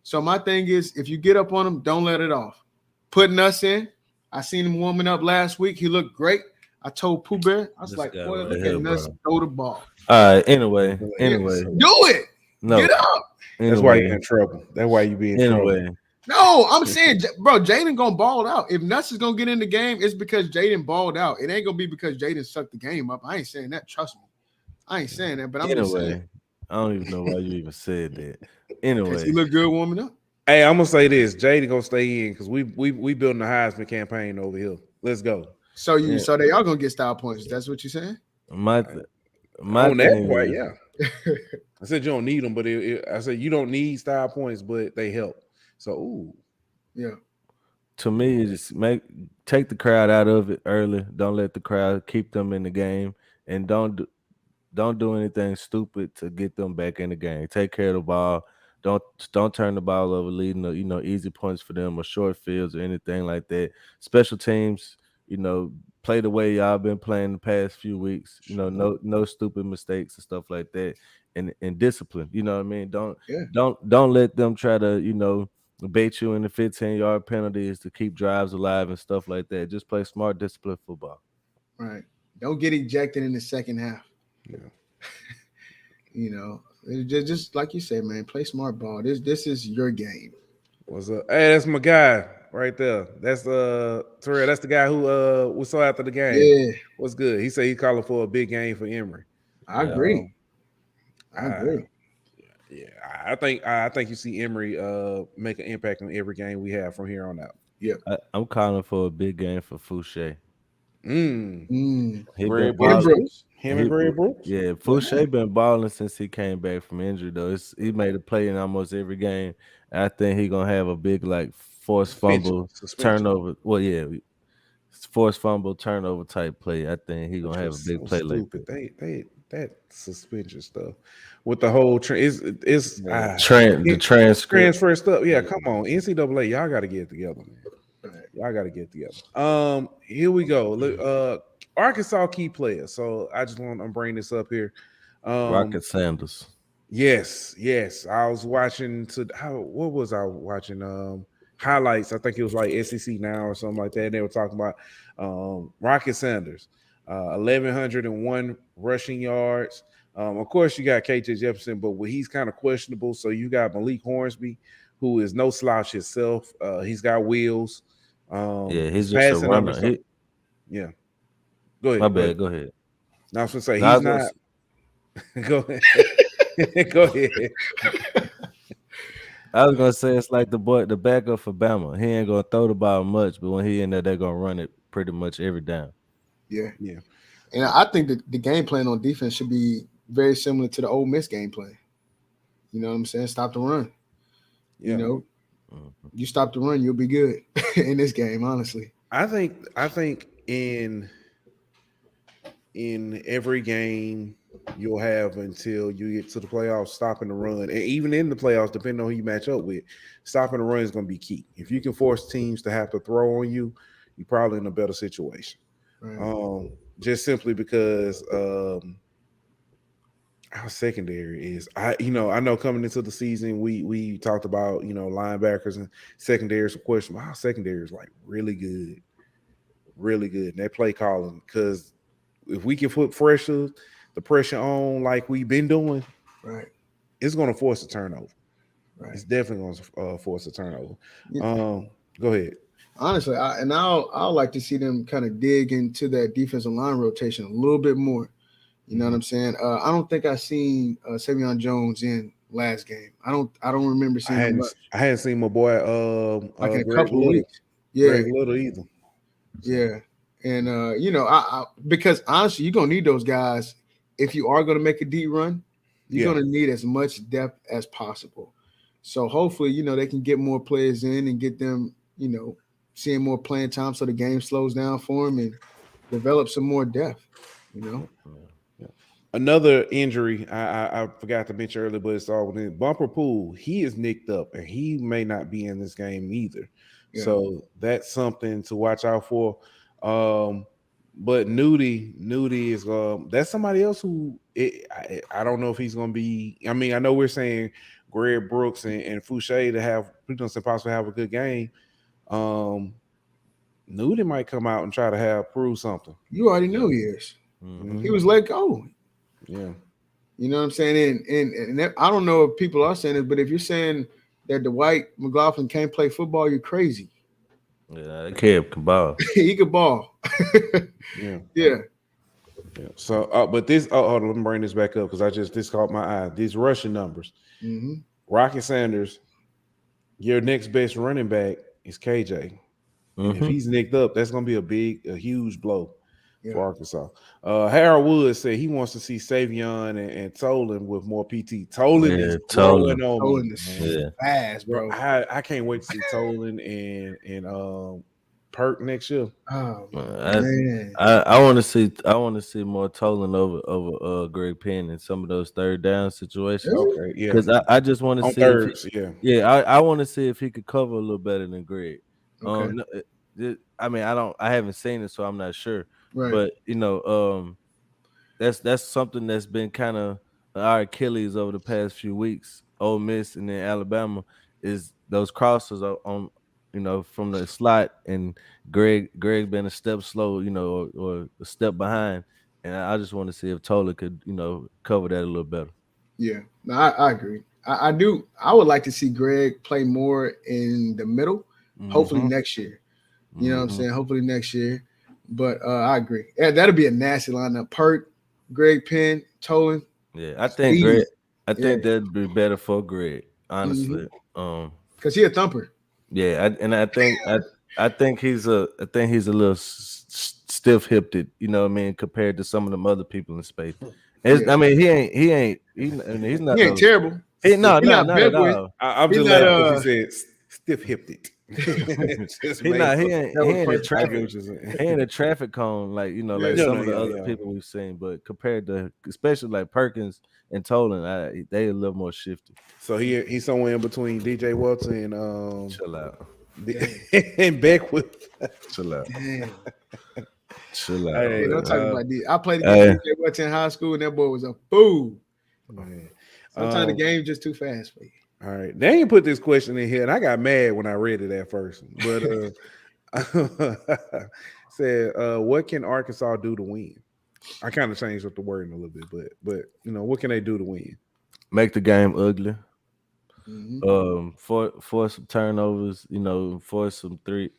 So my thing is, if you get up on them, don't let it off. Putting us in. I seen him warming up last week. He looked great. I told Pooh Bear, I was This like, guy boy, right look here, at Nuss bro. throw the ball. All right. Anyway. Do it. No. Get up. That's why you're in trouble. That's why you be in trouble. Anyway. No, I'm saying, bro, Jaden gonna ball out. If Nuss is gonna get in the game, it's because Jaden balled out. It ain't gonna be because Jaden sucked the game up. I ain't saying that. Trust me. I ain't saying that, but I'm just saying. I don't even know why you even said that. Because Anyway. he look good warming up. Hey, I'm gonna say this: Jaden gonna stay in because we building a Heisman campaign over here. Let's go. So they are gonna get style points. That's what you're saying? My on that thing part, is, yeah. I said you don't need them, but I said you don't need style points, but they help. So, yeah. To me, just take the crowd out of it early. Don't let the crowd keep them in the game, and don't do anything stupid to get them back in the game. Take care of the ball. Don't turn the ball over, leading easy points for them or short fields or anything like that. Special teams, play the way y'all been playing the past few weeks. No stupid mistakes and stuff like that. And discipline. You know what I mean? Don't let them try to bait you in the 15-yard penalties to keep drives alive and stuff like that. Just play smart, disciplined football. Right. Don't get ejected in the second half. Yeah. Just like you said, man, play smart ball. This is your game. What's up? Hey, that's my guy right there. That's Terrell. That's the guy who we saw after the game. Yeah. What's good? He said he's calling for a big game for Emory. I agree. I agree. Yeah, I think you see Emory make an impact on every game we have from here on out. Yeah, I'm calling for a big game for Fouché. Him and Brooks. Yeah, Fouché been balling since he came back from injury though. He made a play in almost every game. I think he gonna have a big forced fumble turnover. Well, yeah, forced fumble turnover type play. I think he gonna have a big play like that. That suspension stuff with the whole the transfer stuff. Yeah, come on, NCAA, y'all got to get it together, man. Y'all got to get it together. Here we go. Look, Arkansas key players. So I just want to bring this up here. Rocket Sanders. Yes. I was watching. What was I watching? Highlights. I think it was like SEC Now or something like that. And they were talking about Rocket Sanders. 1,101 rushing yards. Of course, you got KJ Jefferson, but he's kind of questionable. So you got Malik Hornsby, who is no slouch himself. He's got wheels. He's just a runner. Yeah. Go ahead. My bad. Go ahead. No, I was going to say he's not. Go ahead. Go ahead. I was gonna say it's like the backup for Bama. He ain't gonna throw the ball much, but when he in there, they're gonna run it pretty much every down. Yeah. And I think that the game plan on defense should be very similar to the Ole Miss game plan. You know what I'm saying? Stop the run. Yeah. You stop the run, you'll be good in this game, honestly. I think in every game you'll have until you get to the playoffs, stopping the run. And even in the playoffs, depending on who you match up with, stopping the run is going to be key. If you can force teams to have to throw on you, you're probably in a better situation. Right. Just simply because Our secondary is I know coming into the season we talked about linebackers and secondary some question. Our secondary is like really good. And that play calling, because if we can put the pressure on like we've been doing, Right. it's going to force a turnover. Right. It's definitely going to force a turnover. Yeah. Go ahead. Honestly, I'll like to see them kind of dig into that defensive line rotation a little bit more. You know what I'm saying? I don't think I seen Savion Jones in last game. I don't remember seeing him much. I hadn't seen my boy Like in a Greg couple of Little. weeks. Yeah. Greg Little either. Yeah. And I because honestly, you're gonna need those guys if you are gonna make a deep run. You're gonna need as much depth as possible. So hopefully, they can get more players in and get them, seeing more playing time so the game slows down for them and develop some more depth. Another injury I forgot to mention earlier, but it's all within Bumper Pool. He is nicked up and he may not be in this game either. Yeah. So that's something to watch out for. But Nudie is that's somebody else who I don't know if he's going to be. I mean, I know we're saying Greg Brooks and Fouché to have possibly have a good game. Nudie might come out and try to prove something. You already know he is. Mm-hmm. He was let go. Yeah. You know what I'm saying? And I don't know if people are saying it, but if you're saying that Dwight McLaughlin can't play football, you're crazy. Yeah, that kid can ball. He could ball. Yeah. So, but this, hold on, let me bring this back up because this caught my eye. These rushing numbers. Mm-hmm. Rocky Sanders, your next best running back is KJ. And if he's nicked up, that's going to be a huge blow for Arkansas. Harold Woods said he wants to see Savion and Tolan with more PT. Tolan is growing on me. Tolan is fast, bro. I can't wait to see Tolan and Perk next year. Oh man, I want to see more Tolan over Greg Penn in some of those third down situations. Okay, yeah. Because I just want to see thirds, I want to see if he could cover a little better than Greg. Okay. I mean, I haven't seen it, so I'm not sure. Right. But that's something that's been kind of our Achilles over the past few weeks. Ole Miss and then Alabama is those crosses on from the slot, and Greg been a step slow, or a step behind, and I just want to see if Tola could cover that a little better. Yeah, no, I agree. I do. I would like to see Greg play more in the middle. Hopefully next year. You know what I'm saying? Hopefully next year. But I agree. Yeah, that'll be a nasty lineup. Perk, Greg Penn, Tolan. Yeah, I think Greg. I think that'd be better for Greg, honestly. Because he's a thumper. Yeah, I think he's a little stiff-hipped, you know what I mean, compared to some of them other people in space. I mean, he's not terrible. He's not at all. I'm just laughing because he said stiff-hipped it. He ain't a traffic cone like some of the other people we've seen, but compared to especially like Perkins and Tolan, they a little more shifty. So he's somewhere in between DJ Walton and chill out and Beckwith. Chill out. Chill out. Hey, don't talk about this. I played against DJ Walton in high school, and that boy was a fool. Sometimes the game's just too fast for you. All right, they ain't put this question in here, and I got mad when I read it at first. But said, "What can Arkansas do to win?" I kind of changed up the wording a little bit, but what can they do to win? Make the game ugly. Force some turnovers. Force some three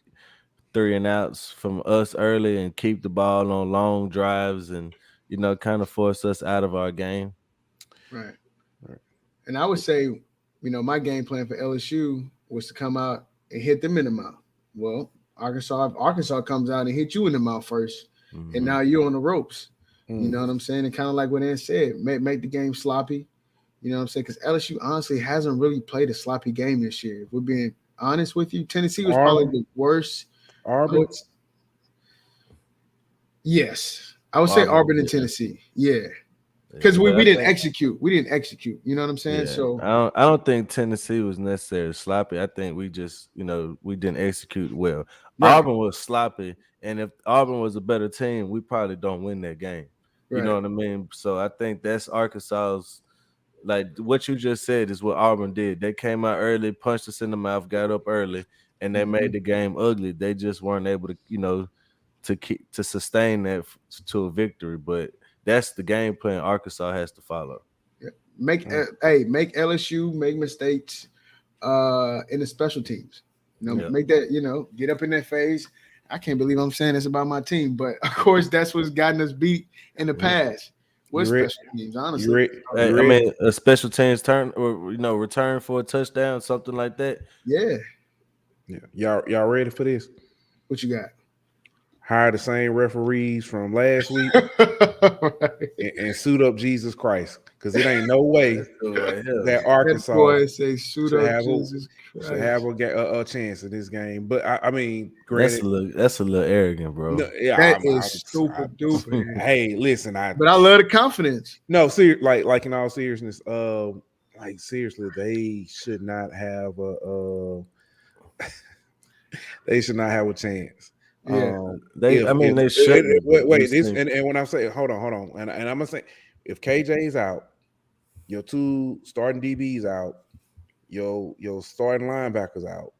and outs from us early, and keep the ball on long drives, and kind of force us out of our game. Right. And I would say, my game plan for LSU was to come out and hit them in the mouth. Well, Arkansas comes out and hit you in the mouth first, and now you're on the ropes. You know what I'm saying? And kind of like what Ann said, make the game sloppy. You know what I'm saying? Because LSU honestly hasn't really played a sloppy game this year. If we're being honest with you, Tennessee was probably the worst. Auburn? Yes. I would say Auburn and Tennessee. Yeah. Because we didn't execute. We didn't execute. You know what I'm saying? Yeah. So I don't think Tennessee was necessarily sloppy. I think we just, we didn't execute well. Right. Auburn was sloppy, and if Auburn was a better team, we probably don't win that game. You know what I mean? So I think that's Arkansas's. Like what you just said is what Auburn did. They came out early, punched us in the mouth, got up early, and they made the game ugly. They just weren't able to, to sustain that to a victory. But that's the game plan Arkansas has to follow. Yeah. Make LSU make mistakes in the special teams. Make that, get up in their face. I can't believe I'm saying this about my team, but of course that's what's gotten us beat in the past. With special teams, honestly. I mean, a special teams return for a touchdown, something like that. Yeah. Y'all ready for this? What you got? Hire the same referees from last week and suit up Jesus Christ, because it ain't no way that Arkansas should have a chance in this game. But I mean, granted, that's a little arrogant, bro. No, that is stupid duper. Hey, listen, but I love the confidence. No, like in all seriousness, like seriously, they should not have they should not have a chance. Yeah, they should. Wait, this and when I say hold on, and I'm gonna say if KJ is out, your two starting DBs out, your starting linebackers out,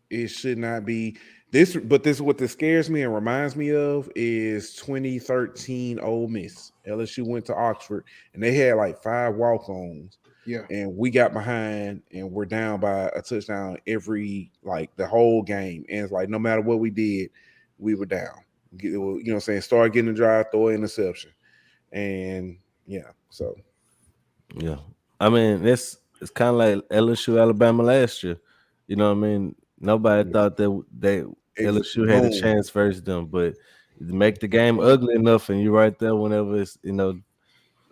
it should not be this. But this what this scares me and reminds me of is 2013 Ole Miss. LSU went to Oxford and they had like 5 walk-ons. Yeah, and we got behind and we're down by a touchdown every the whole game. And it's like no matter what we did, we were down. You know what I'm saying? Start getting the drive, throw an interception. And so I mean, it's kind of like LSU Alabama last year. You know what I mean? Nobody thought that LSU had a chance versus them, but make the game ugly enough and you're right there whenever it's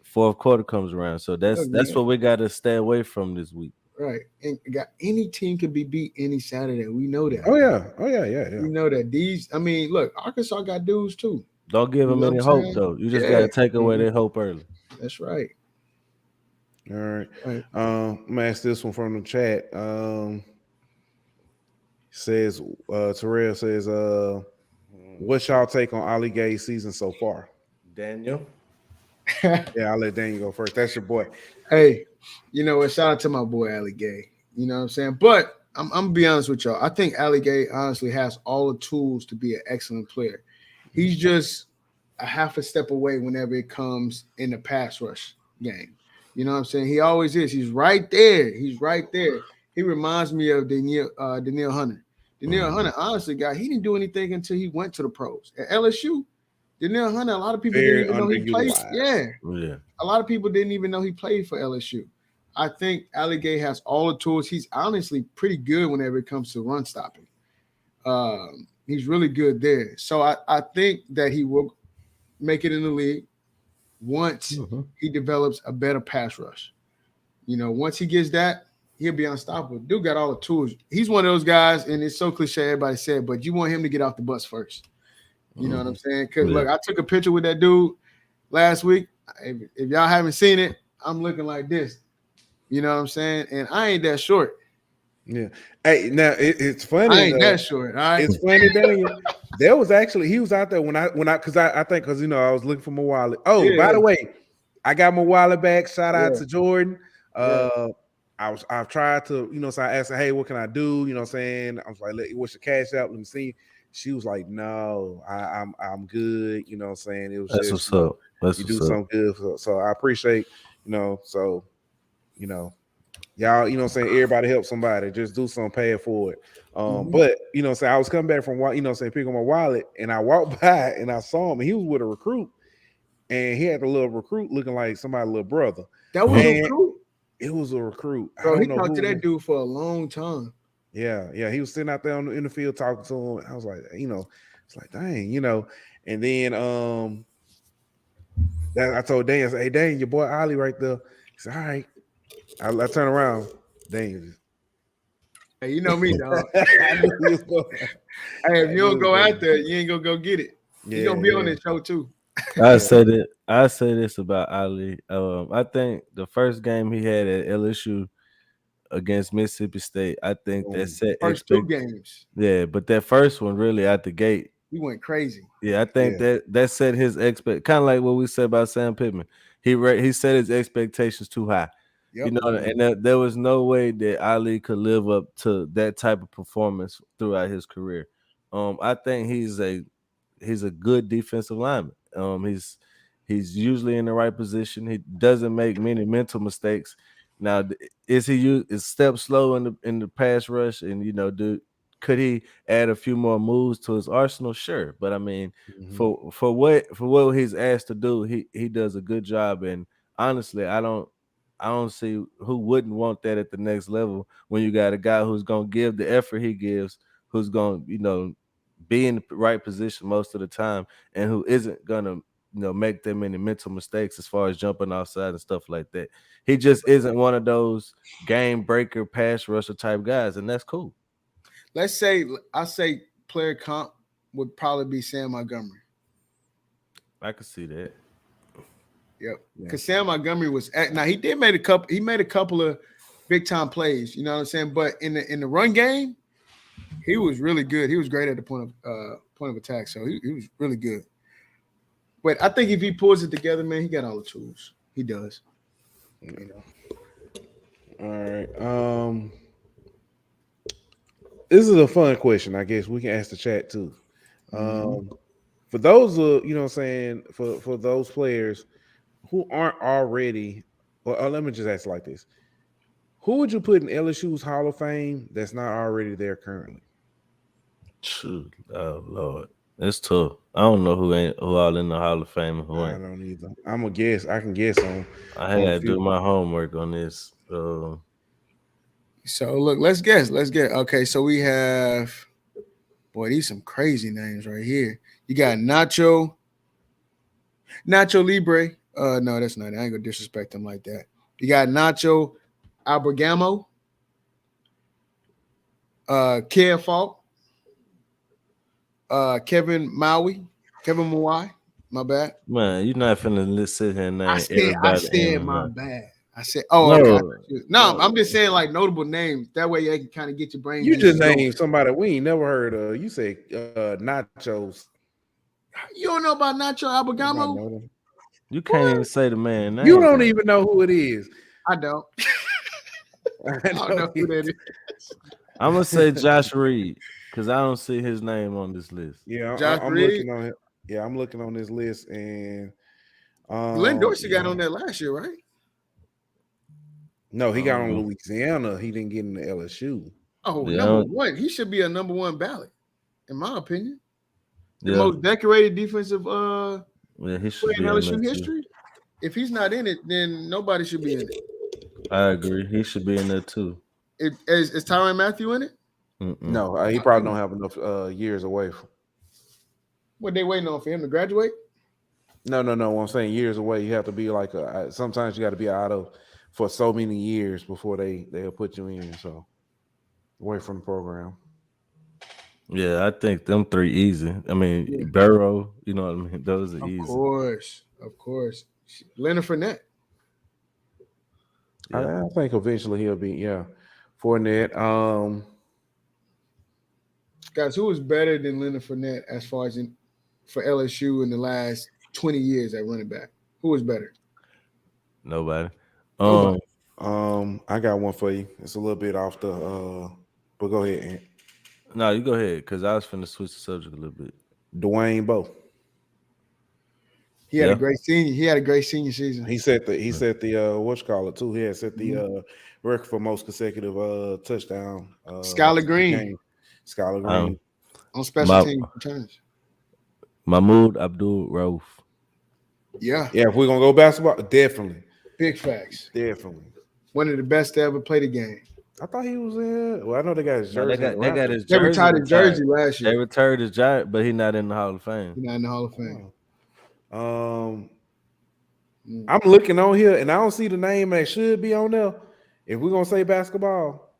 fourth quarter comes around. So that's what we got to stay away from this week. Right. And any team can be beat any Saturday. We know that. Oh yeah. We know that look, Arkansas got dudes too. Don't give them any hope though. You just got to take away their hope early. That's right. All right. I'm gonna ask this one from the chat. Says Terrell says, what's y'all take on Ali Gay's season so far? Daniel? Yeah, I'll let Daniel go first. That's your boy. Hey, you know what? Shout out to my boy Ali Gay. You know what I'm saying? But I'm gonna be honest with y'all. I think Ali Gay honestly has all the tools to be an excellent player. He's just a half a step away whenever it comes in the pass rush game. You know what I'm saying? He always is. He's right there. He reminds me of Danielle Hunter. Danielle Hunter, honestly, he didn't do anything until he went to the pros. At LSU, Danielle Hunter, a lot of people didn't even know he played. Yeah. A lot of people didn't even know he played for LSU. I think Ali Gay has all the tools. He's honestly pretty good whenever it comes to run stopping. He's really good there. So I think that he will make it in the league once he develops a better pass rush. Once he gets that, he'll be unstoppable. Dude got all the tools. He's one of those guys, and it's so cliche, everybody said, but you want him to get off the bus first. You know what I'm saying? Because, look, I took a picture with that dude last week. If y'all haven't seen it, I'm looking like this. You know what I'm saying? And I ain't that short. Yeah. Hey, now it's funny. I ain't that short. All right. It's funny, Daniel. There was actually he was out there when I because I think because I was looking for my wallet. Oh, by the way, I got my wallet back. Shout out to Jordan. I've tried to, so I asked her, hey, what can I do? You know what I'm saying? I was like, what's your cash out? Let me see. She was like, no, I'm good. You know what I'm saying? It was that's just, what's up. That's you do something good. So I appreciate, so, y'all, you know what I'm saying? Everybody help somebody. Just do something, pay it forward. But, I was coming back from, picking up my wallet, and I walked by and I saw him, and he was with a recruit, and he had a little recruit looking like somebody's little brother. That was a recruit? It was a recruit. Bro, he talked to that dude for a long time. Yeah. He was sitting out there in the field talking to him. I was like, it's like, dang, and then I told Dan, I said, hey, Dan, your boy Ollie right there. He said, all right. I turn around. Dan. Hey, you know me, dog. Hey, if you don't go out there, you ain't gonna go get it. You're gonna be on this show too. I say this about Ali. I think the first game he had at LSU against Mississippi State, I think that set first 2 games. Yeah, but that first one really out the gate, He went crazy. Yeah, I think that set his kind of like what we said about Sam Pittman. He set his expectations too high. Yep. You know, and there was no way that Ali could live up to that type of performance throughout his career. I think he's a good defensive lineman. He's usually in the right position. He doesn't make many mental mistakes. Now, is step slow in the pass rush, and could he add a few more moves to his arsenal? Sure, but I mean, for what he's asked to do, he does a good job. And honestly, I don't see who wouldn't want that at the next level when you got a guy who's gonna give the effort he gives, who's gonna be in the right position most of the time, and who isn't gonna make that many mental mistakes as far as jumping outside and stuff like that. He just isn't one of those game breaker pass rusher type guys, and that's cool. Let's say I say player comp would probably be Sam Montgomery. I could see that. Yep. Because Sam Montgomery was now he made a couple of big time plays, you know what I'm saying? But in the run game, he was really good. He was great at the point of attack. So he was really good. But I think if he pulls it together, man, he got all the tools. He does. All right. This is a fun question. I guess we can ask the chat too. For those what I'm saying, for those players who aren't already, or let me just ask like this. Who would you put in LSU's Hall of Fame that's not already there currently? Shoot, oh Lord. It's tough. I don't know who all in the Hall of Fame. I don't either. I'm gonna guess. I can guess on. I had to do my homework on this. So look, let's guess. Okay, so we have, these some crazy names right here. You got Nacho Libre. No, that's not. I ain't gonna disrespect him like that. You got Nacho Abergamo, Kev Falk, Kevin Maui, my bad. Man, you're not finna sit here and name I said my bad. I said, I'm just saying like notable names. That way you can kind of get your brain. You just named somebody we ain't never heard of. You say Nachos. You don't know about Nacho Abergamo? You can't even say the man name. You don't even know who it is. I don't. I don't know who that is. I'm gonna say Josh Reed because I don't see his name on this list. Yeah, I'm looking on it. Yeah, I'm looking on this list, and Glenn Dorsey got on there last year, right? No, he got on Louisiana. He didn't get into LSU. Oh, yeah. Number one. He should be a number one ballot, in my opinion. The most decorated defensive he should player in LSU history. If he's not in it, then nobody should be in it. I agree. He should be in there too. Is Tyrann Mathieu in it? No, he probably don't have enough years away from. What they waiting on for him to graduate? No. What I'm saying, years away. You have to be like sometimes you got to be out of for so many years before they'll put you in. So away from the program. Yeah, I think them three easy. I mean, Burrow, you know what I mean? Those are easy. Of course. Leonard Fournette. Yeah. I think eventually he'll be, Fournette. Guys, who is better than Leonard Fournette as far as for LSU in the last 20 years at running back? Who is better? Nobody. I got one for you. It's a little bit off the but go ahead, Ant. No, you go ahead, because I was finna switch the subject a little bit. Dwayne Bowe. He had a great senior season. He set the what you call it too. He had set the record for most consecutive touchdown. Skylar Green. Skylar Green on special team returns. Mahmoud Abdul Rauf. Yeah. Yeah, if we're gonna go basketball, definitely. Big facts. Definitely. One of the best to ever play the game. I thought he was in. Well, I know they got his jersey. They got his jersey. They retired his jersey last year. They retired his jersey, but he's not in the Hall of Fame. He's not in the Hall of Fame. I'm looking on here and I don't see the name that should be on there. If we're gonna say basketball,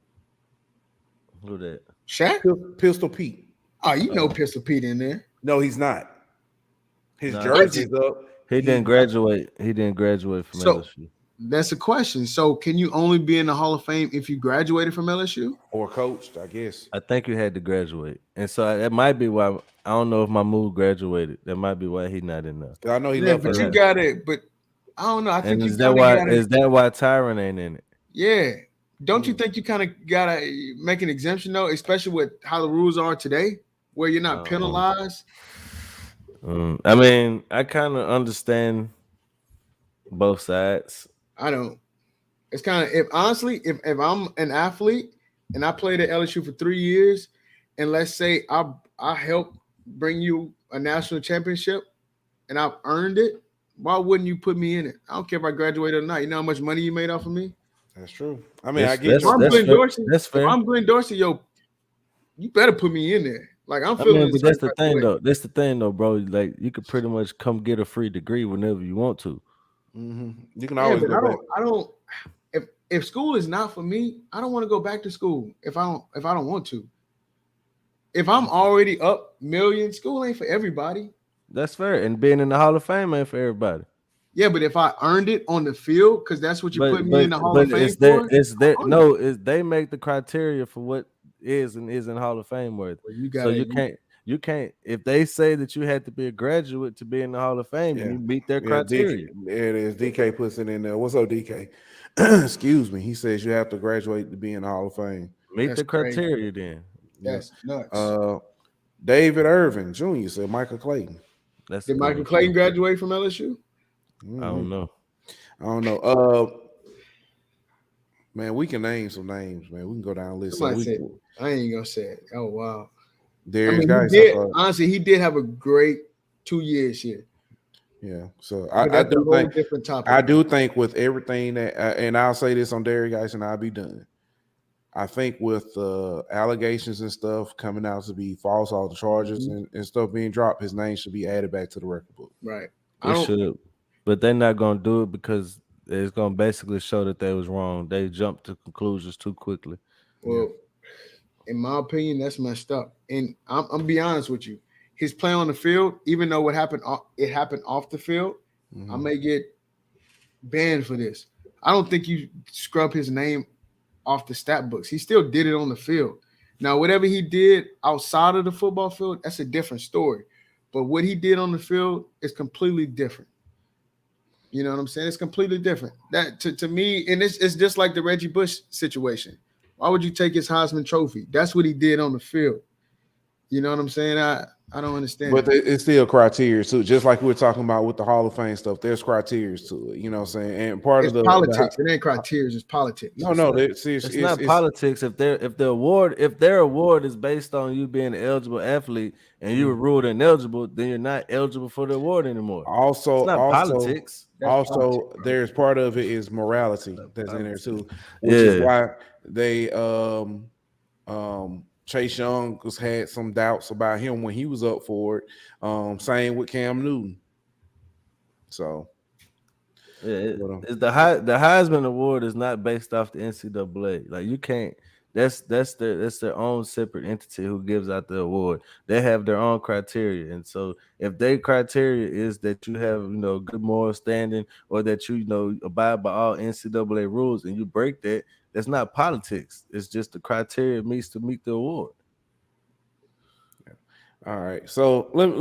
who that? Shaq? Pistol Pete. Oh, you know Pistol Pete in there. No, he's not. His jersey's up. He didn't graduate. He didn't graduate from LSU. That's a question. So can you only be in the Hall of Fame if you graduated from LSU? Or coached, I guess. I think you had to graduate. And so that might be why I don't know if my mood graduated. That might be why he not in there. I know he Yeah, left. but early. you got it. But I don't know. I think And you is that kind of why? got Is it. that why Tyron ain't in it? Yeah. Don't you think you kind of gotta make an exemption though, especially with how the rules are today, where you're not penalized? I mean, I kind of understand both sides. I don't. It's kind of if honestly, if I'm an athlete and I played at LSU for 3 years, and let's say I helped bring you a national championship and I've earned it, why wouldn't you put me in it? I don't care if I graduated or not. You know how much money you made off of me? That's true. I mean, I That's get If your I'm that's Glenn fair. Dorsey, That's if fair. I'm Glenn Dorsey, yo, you better put me in there. Like I'm I feeling mean, a but certain that's the type of thing way. though. That's the thing though, bro. Like you could pretty much come get a free degree whenever you want to. You can Yeah, always but go back. I don't. If school is not for me, I don't want to go back to school. If I don't want to. If I'm already up millions, school ain't for everybody. That's fair. And being in the Hall of Fame ain't for everybody. Yeah, but if I earned it on the field, because that's what you put But me in but the Hall but of Fame for, it's I there. earned it. No, it's they make the criteria for what is and isn't Hall of Fame worthy. Well, you So gotta. you can't if they say that you had to be a graduate to be in the Hall of Fame and Yeah, you meet their yeah. DK, criteria. there it is. DK puts it in there. What's up, DK? Excuse me. He says you have to graduate to be in the Hall of Fame. Meet That's the crazy. criteria then. Yeah. That's nuts. David Irvin Jr. said Michael Clayton. That's a Did good Michael one Clayton too. graduate from LSU? I don't know. I don't know. Man, we can name some names. Man, we can go down the list. Somebody said I ain't gonna say it. Oh wow. Darius He Geis, I did. thought. Honestly, he did have a great 2 years here. Yeah. So But I that's a do whole think different topic. I do think with everything that, and I'll say this on Darius Geis, and I'll be done. I think with allegations and stuff coming out to be false, all the charges and stuff being dropped, his name should be added back to the record book. Right. They should, but they're not gonna do it because it's gonna basically show that they was wrong. They jumped to conclusions too quickly. Well, in my opinion, that's messed up. And I'm be honest with you. His play on the field, even though it happened off the field, I may get banned for this. I don't think you scrub his name off the stat books. He still did it on the field. Now, whatever he did outside of the football field, that's a different story. But what he did on the field is completely different. You know what I'm saying? It's completely different. That to me, and it's just like the Reggie Bush situation. Why would you take his Heisman Trophy? That's what he did on the field. You know what I'm saying? I don't understand. But it's still criteria too. Just like we were talking about with the Hall of Fame stuff, there's criteria to it. You know what I'm saying? And part it's of politics. It ain't criteria. It's politics. It's not politics. If their award is based on you being an eligible athlete and you were ruled ineligible, then you're not eligible for the award anymore. Also, it's not politics. There's part of it is morality that's in there too, which is why they Chase Young had some doubts about him when he was up for it. Same with Cam Newton. So the Heisman Award is not based off the NCAA. Like you can't. That's their own separate entity who gives out the award. They have their own criteria, and so if their criteria is that you have good moral standing or that you abide by all NCAA rules and you break that, that's not politics. It's just the criteria meets to meet the award. All right, so let me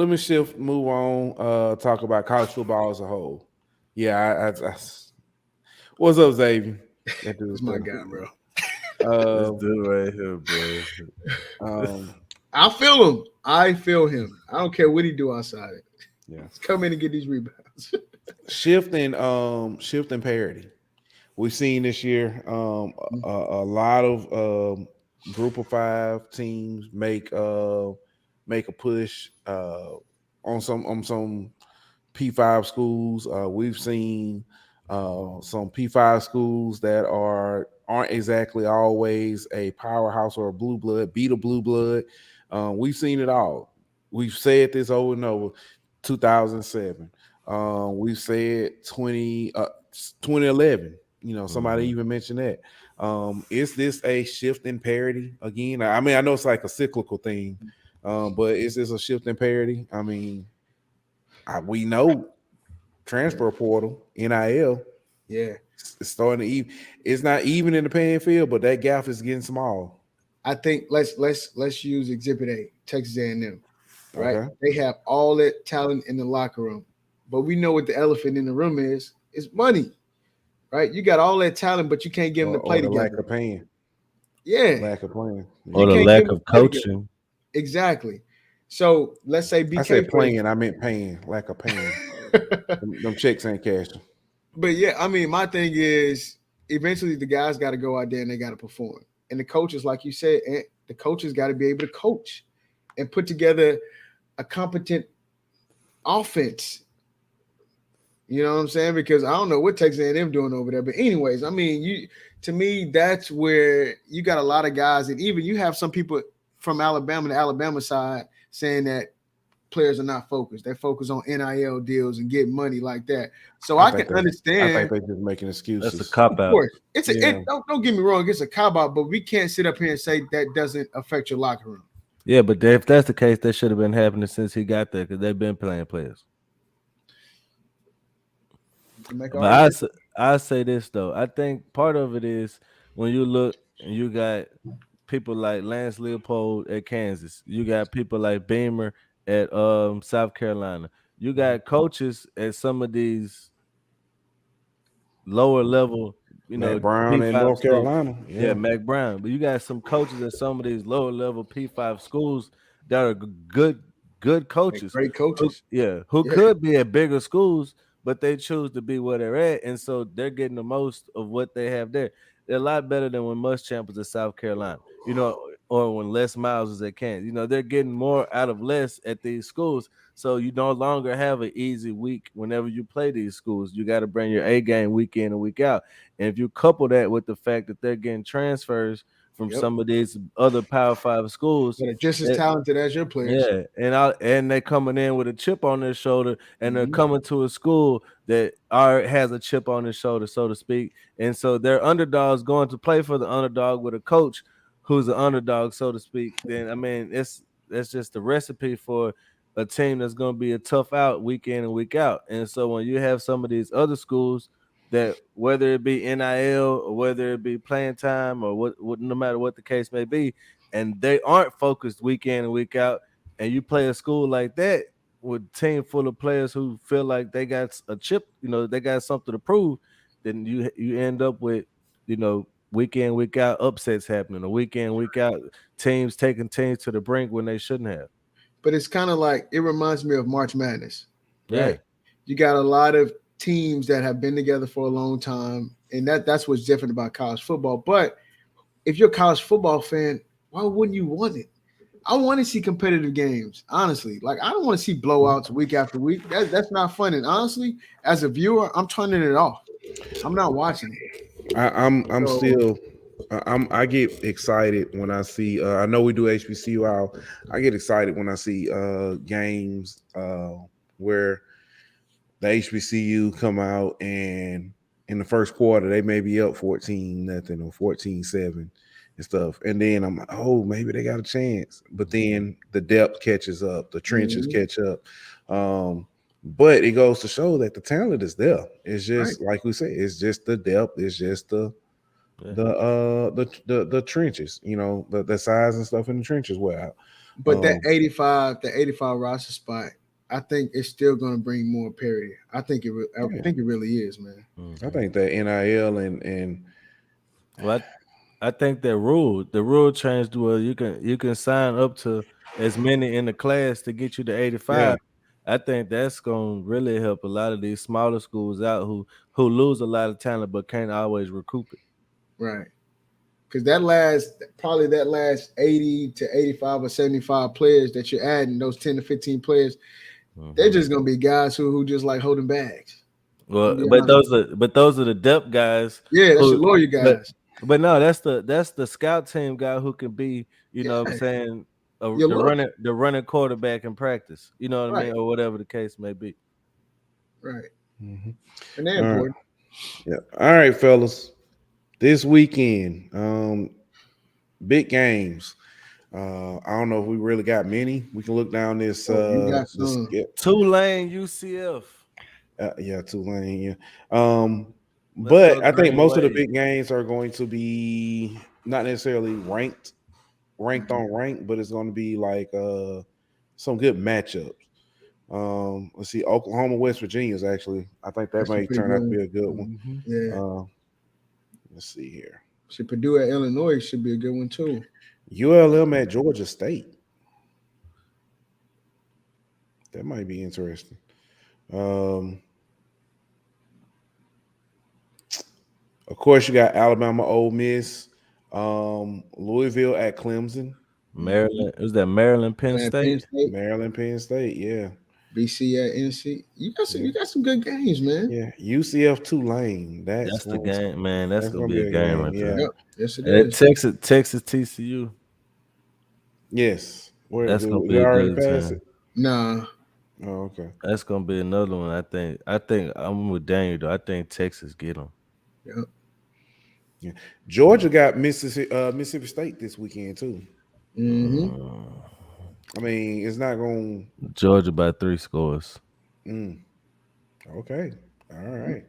move on. Talk about college football as a whole. Yeah, what's up, Xavier? That's my guy, bro. This dude right here, bro. I feel him. I don't care what he do outside it. Yeah, come in and get these rebounds. Shifting parity. We've seen this year a lot of group of 5 teams make a push on some P5 schools. We've seen some P5 schools that aren't exactly always a powerhouse or a blue blood, beat a blue blood. We've seen it all. We've said this over and over. 2007. We've said 2011. Somebody even mentioned that. Is this a shift in parity again? I mean, I know it's like a cyclical thing, but is this a shift in parity? I mean, we know transfer portal, NIL. Yeah, it's starting to it's not even in the playing field, but that gap is getting small. I think let's use Exhibit A, Texas A&M. right? Okay. They have all that talent in the locker room, but we know what the elephant in the room is. It's money, right? You got all that talent, but you can't get them to play Or the lack together. of paying, Yeah, lack of playing. you or the Yeah. can't get lack them to of play together. coaching. Exactly. So let's say I BK said plays. playing. I meant paying. Lack of paying. Them checks ain't cashing. But yeah, I mean, my thing is eventually the guys got to go out there and they got to perform. And the coaches, like you said, the coaches got to be able to coach and put together a competent offense. You know what I'm saying? Because I don't know what Texas A&M doing over there. But anyways, I mean, to me, that's where you got a lot of guys, and even you have some people from Alabama, the Alabama side, saying that players are not focused. They focus on NIL deals and getting money like that. So I can I understand. think they just making That's excuses. a cop Of out. course, Yeah. don't get me wrong, it's a cop out, but we can't sit up here and say that doesn't affect your locker room. Yeah, but if that's the case, that should have been happening since he got there because they've been playing players. You can make But arguments. I say this though. I think part of it is when you look and you got people like Lance Leopold at Kansas, you got people like Beamer at South Carolina, you got coaches at some of these lower level, Matt Brown in P5 North schools. Carolina. Yeah, Yeah. Mac Brown. But you got some coaches at some of these lower level P5 schools that are good Like coaches. great Who, coaches. yeah, who Yeah. could be at bigger schools, but they choose to be where they're at, and so they're getting the most of what they have there. They're a lot better than when Muschamp was at South Carolina, or when Les Miles was at Kansas. They're getting more out of less at these schools. So you no longer have an easy week whenever you play these schools. You got to bring your A game week in and week out. And if you couple that with the fact that they're getting transfers from Yep. some of these other Power 5 schools, That are just as that, talented as your players. yeah, and they coming in with a chip on their shoulder, and they're Mhm. coming to a school that has a chip on their shoulder, so to speak. And so they're underdogs going to play for the underdog with a coach who's an underdog, so to speak. Then I mean, that's just the recipe for a team that's going to be a tough out week in and week out. And so when you have some of these other schools that whether it be NIL or whether it be playing time or what no matter what the case may be, and they aren't focused week in and week out, and you play a school like that with a team full of players who feel like they got a chip, they got something to prove, then you end up with, week in, week out upsets happening, or week in, week out teams taking teams to the brink when they shouldn't have. But it's kind of like it reminds me of March Madness, Yeah. right? You got a lot of teams that have been together for a long time, and that's what's different about college football. But if you're a college football fan, why wouldn't you want it? I want to see competitive games, honestly. Like I don't want to see blowouts week after week. That's not fun. And honestly, as a viewer, I'm turning it off. I'm not watching it. I'm So- still I get excited when I see I know we do HBCU out. I get excited when I see games where the HBCU come out and in the first quarter they may be up 14-0 or 14-7 and stuff. And then I'm like, oh, maybe they got a chance. But then the depth catches up, the trenches catch up. But it goes to show that the talent is there. It's just like we say, it's just the depth, it's just the trenches, the size and stuff in the trenches where but that 85 roster spot, I think it's still going to bring more parity. I think it really is, man. I think that NIL and Well, I think the rule changed where you can sign up to as many in the class to get you to 85. Yeah. I think that's gonna really help a lot of these smaller schools out who lose a lot of talent but can't always recoup it. Right. Because that last 80 to 85 or 75 players that you're adding, those 10 to 15 players, they're just gonna be guys who just like holding bags. Well, but those are the depth guys. Yeah, that's your lawyer guys. But no, that's the scout team guy who can be, what I'm saying, the running quarterback in practice. You know what I mean, or whatever the case may be. Right. And they're important. Yeah. All right, fellas. This weekend, big games. I don't know if we really got many. We can look down this. Tulane, UCF. Yeah, Tulane. Yeah. But I think most of the big games are going to be not necessarily ranked on rank, but it's going to be like some good matchups. Let's see, Oklahoma, West Virginia is actually. I think that That's a may pretty turn out to good be a good one. Mhm. Yeah. Let's see here. See, Purdue at Illinois should be a good one too. ULM at Georgia State. That might be interesting. Of course, you got Alabama, Ole Miss, Louisville at Clemson, Maryland, was that Maryland, Penn Man, Penn State? State, Maryland, Penn State. Yeah, BC at NC. yeah, You got some good games, man. yeah. UCF Tulane. That's the game, man. That's That's gonna gonna be be a a game game. right Yeah. there. Yep. Yes, it And is. Texas, TCU. Yes. Where That's gonna we be a already good passed time. it? Nah. Oh, okay. That's gonna be another one. I think I'm with Daniel though. I think Texas get them. Yep. Yeah. Georgia got Mississippi State this weekend too. Mm-hmm. I mean, it's not going. Georgia by 3 scores. Okay. All right.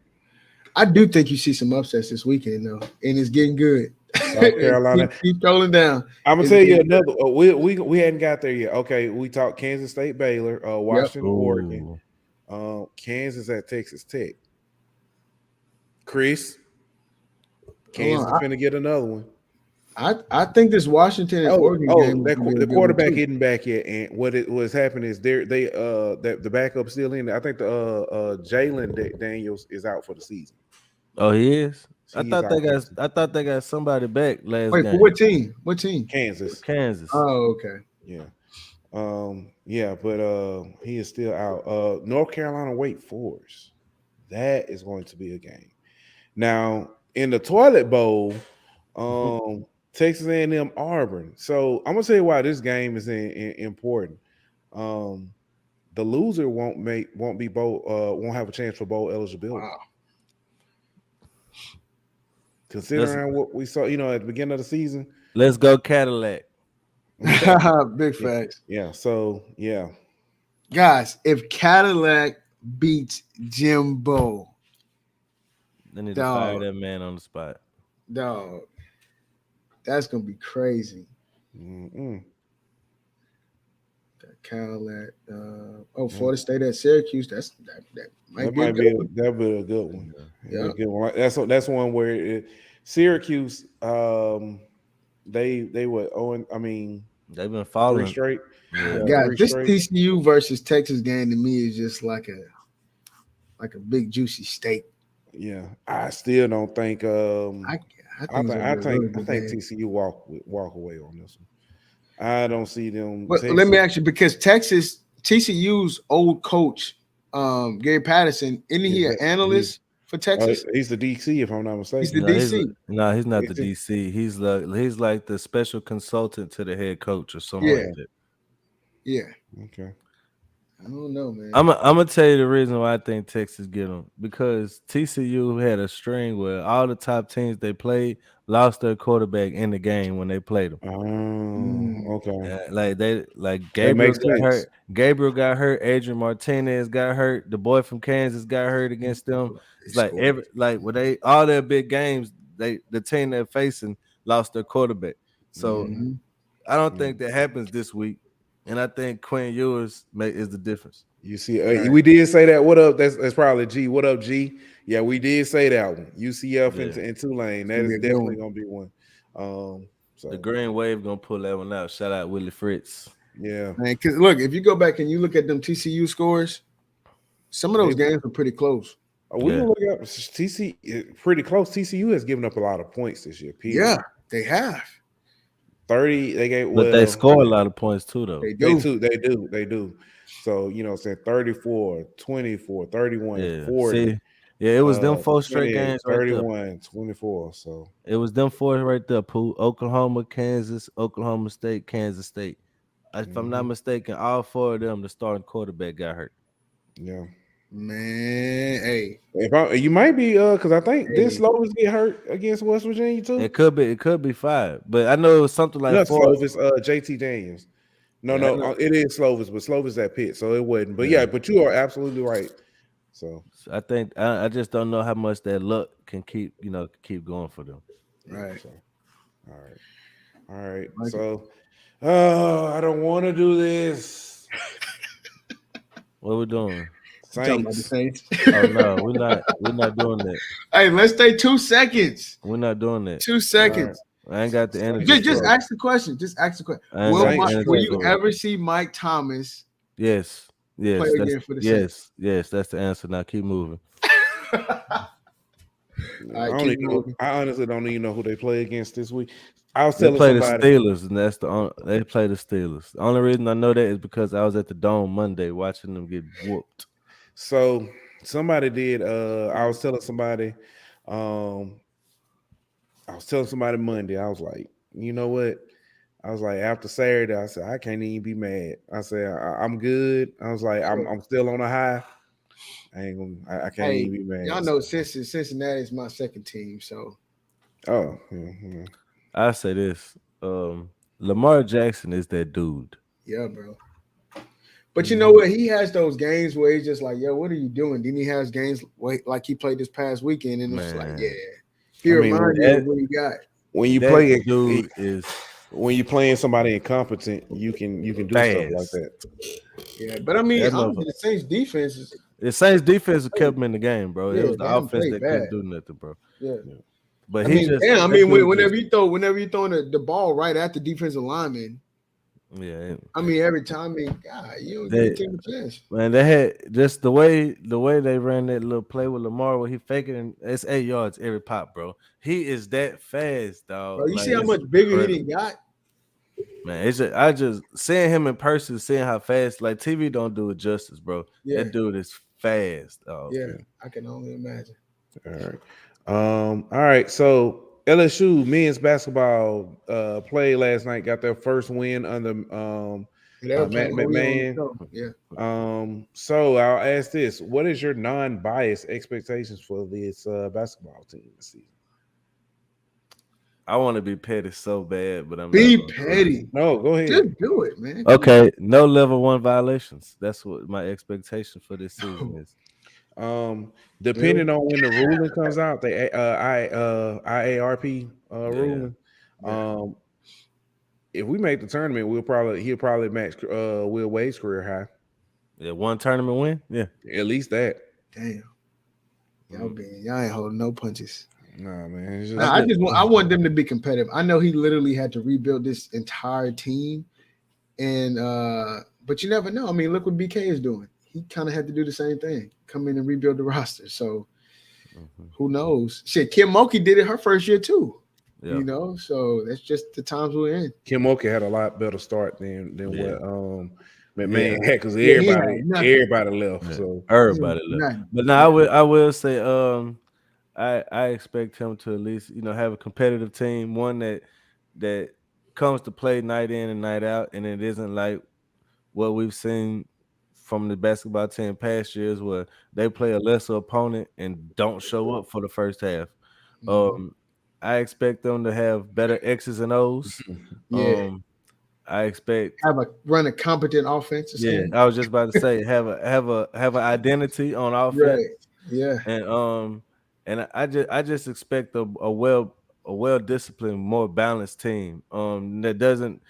I do think you see some upsets this weekend though, and it's getting good. South Carolina. keep trolling down. I'm gonna It's tell you getting good. another. We hadn't got there yet. Okay, we talked Kansas State, Baylor, Washington, Oregon, Kansas at Texas Tech. Chris, Kansas is finna get another one. I think this Washington and Oregon game will be the quarterback isn't back yet, and what's happening is the backup still in there. I think the Jalen Daniels is out for the season. Oh, he is. I He's out thought they got somebody back last Wait, game. for what team? What team? Kansas. Kansas. Oh, okay. Yeah. But he is still out. North Carolina, Wake Forest. That is going to be a game. Now, in the toilet bowl, Texas A&M Auburn. So I'm gonna tell you why this game is important. The loser won't have a chance for bowl eligibility. Wow. Considering what we saw, at the beginning of the season. Let's go Cadillac. Big facts. Yeah. So yeah. Guys, if Cadillac beats Jimbo, They need to fire that man on the spot. dog, that's gonna be crazy. Cadillac. Florida State at Syracuse. That might be a good one. That'd be a good one. Yeah. Good one. That's one where Syracuse. They were Owen. I mean, they've been following 3 straight. Yeah. Guys, this TCU versus Texas game to me is just like a big juicy steak. Yeah, I still don't think. I think TCU walk away on this one. I don't see them. But let me ask you, because TCU's old coach, Gary Patterson, isn't he an analyst for Texas? He's the DC, if I'm not mistaken. He's the DC. He's not the DC. He's like the special consultant to the head coach or something like that. Yeah. Okay. I don't know, man. I'm gonna tell you the reason why I think Texas get them, because TCU had a string where all the top teams they played lost their quarterback in the game when they played them. Oh, okay. Gabriel got hurt. Gabriel got hurt. Adrian Martinez got hurt. The boy from Kansas got hurt against them. It's when all their big games, the team they're facing lost their quarterback. So I don't think that happens this week. And I think Quinn Ewers is the difference. You see, we did say that. What up? That's probably G. What up, G? Yeah, we did say that one. UCF and Tulane. That is definitely gonna be one. So the Green Wave gonna pull that one out. Shout out Willie Fritz. Yeah, man. Because look, if you go back and you look at them TCU scores, some of those games are pretty close. We can look up TCU pretty close. TCU has given up a lot of points this year. Period. Yeah, they have. 30, they gave, but they score a lot of points too, though. They do. They do. So, saying 34, 24, 31, 40. See, it was them 4 straight games 31, right there. 24. So it was them 4 right there, Pooh. Oklahoma, Kansas, Oklahoma State, Kansas State. If I'm not mistaken, all 4 of them, the starting quarterback got hurt. Yeah. Man, hey. You might be because I think this Slovis get hurt against West Virginia too. It could be 5, but I know it was something like 4. Slovis, JT Daniels. No, it is Slovis, but Slovis at Pitt, so it wasn't. But but you are absolutely right. So I think I just don't know how much that luck can keep going for them. Right. So, all right. So I don't want to do this. What we doing? Talking about the Saints. Saints. Oh no, we're not doing that. Hey, let's stay 2 seconds. We're not doing that. 2 seconds. I ain't got the energy. Just for ask the question. Just ask the question. I ain't got the Saints. energy Will you for it. ever see Mike Thomas Yes. play That's, again for the Saints? yes, that's the answer. Now keep moving. All right, keep moving. I honestly don't even know who they play against this week. I was They telling play the somebody. Steelers, and they play the Steelers. The only reason I know that is because I was at the Dome Monday watching them get whooped. So somebody did. I was telling somebody. I was telling somebody Monday. I was like, you know what? I was like, after Saturday, I said I can't even be mad. I said I'm good. I was like, I'm still on a high. I can't Hey, even be mad. y'all know Cincinnati is my second team, so Oh, I say this: Lamar Jackson is that dude. yeah, bro. But you know what? He has those games where he's just like, yo, what are you doing? Then he has games like he played this past weekend, and it's like, yeah, he reminds you of what he got. When you That play dude is when you're playing somebody incompetent, you can do stuff like that. Yeah, but I mean, That honestly, the Saints defense is the Saints defense kept him in the game, bro. Yeah, It was the they haven't offense played that bad. couldn't do nothing, bro. yeah. But I he mean, just damn, I that mean, dude whenever you throwing the ball right at the defensive lineman, yeah. I mean, every time, God, you don't They- give the team a chance. Man, they had just the way they ran that little play with Lamar where he faking and it's 8 yards every pop, bro. He is that fast, dog. Bro, you Like, see how it's much bigger incredible. he done got? Man, I just seeing him in person, seeing how fast, like TV don't do it justice, bro. Yeah. That dude is fast, dog. Yeah, I can only imagine. All right. So LSU men's basketball played last night, got their first win under They're Matt playing who we on the McMahon. show. Yeah. So I'll ask this: what is your non-biased expectations for this basketball team this season? I want to be petty so bad, but I'm Be not gonna do it. petty. No, go ahead. Just do it, man. Okay, no level 1 violations. That's what my expectation for this season is. Depending on when the ruling comes out, the IARP ruling. If we make the tournament, he'll probably match Will Wade's career high. Yeah, 1 tournament win. Yeah, At least that. Damn. Y'all ain't holding no punches. Nah, man. It's just, I want them to be competitive. I know he literally had to rebuild this entire team, and but you never know. I mean, look what BK is doing. He kind of had to do the same thing, come in and rebuild the roster. So who knows? Shit, Kim Mulkey did it her first year too. Yeah. You know, so that's just the times we're in. Kim Mulkey had a lot better start than what McMahon had because everybody left. Yeah. So Everybody left. But now I will say I expect him to at least, have a competitive team, one that comes to play night in and night out, and it isn't like what we've seen from the basketball team past years where they play a lesser opponent and don't show up for the first half. I expect them to have better X's and O's. Yeah. I expect run a competent offense. Yeah, I was just about to say have an identity on offense. Right. Yeah. And I just expect a well disciplined, more balanced team that doesn't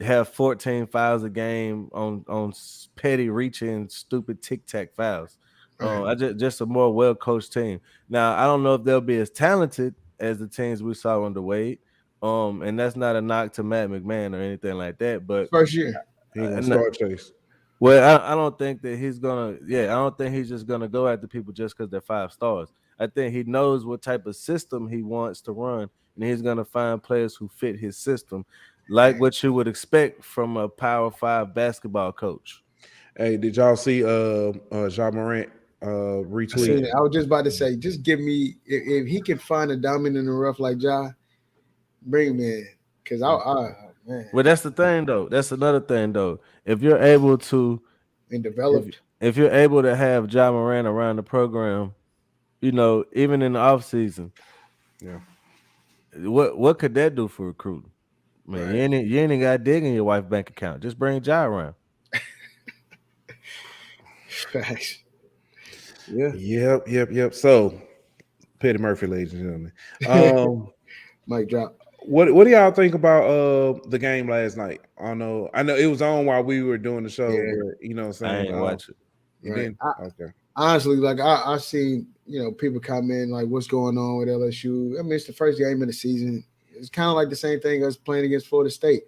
have 14 fouls a game on petty reaching, stupid tic-tac fouls. I just a more well coached team. Now I don't know if they'll be as talented as the teams we saw under Wade. And that's not a knock to Matt McMahon or anything like that. But first year, he ain't gonna start Chase. Well, I don't think that he's gonna. Yeah, I don't think he's just gonna go after people just because they're 5 stars. I think he knows what type of system he wants to run, and he's gonna find players who fit his system, like what you would expect from a Power 5 basketball coach. Hey, did y'all see Ja Morant retweet? I was just about to say, just give me if he can find a diamond in the rough like Ja, bring him in. Because man. Well, that's the thing though. That's another thing though. If you're able to and developed, if you're able to have Ja Morant around the program, even in the off season, what could that do for recruiting? Man, you ain't got to dig in your wife's bank account. Just bring Ja around. Facts. Yeah. Yep. So, Petty Murphy, ladies and gentlemen. Mic drop. What do y'all think about the game last night? I know it was on while we were doing the show, Yeah. but you know what I'm I saying? ain't watch it. You Right. didn't? Okay. Honestly, like I seen, people come in like, what's going on with LSU? I mean, it's the first game of the season. It's kind of like the same thing as playing against Florida State.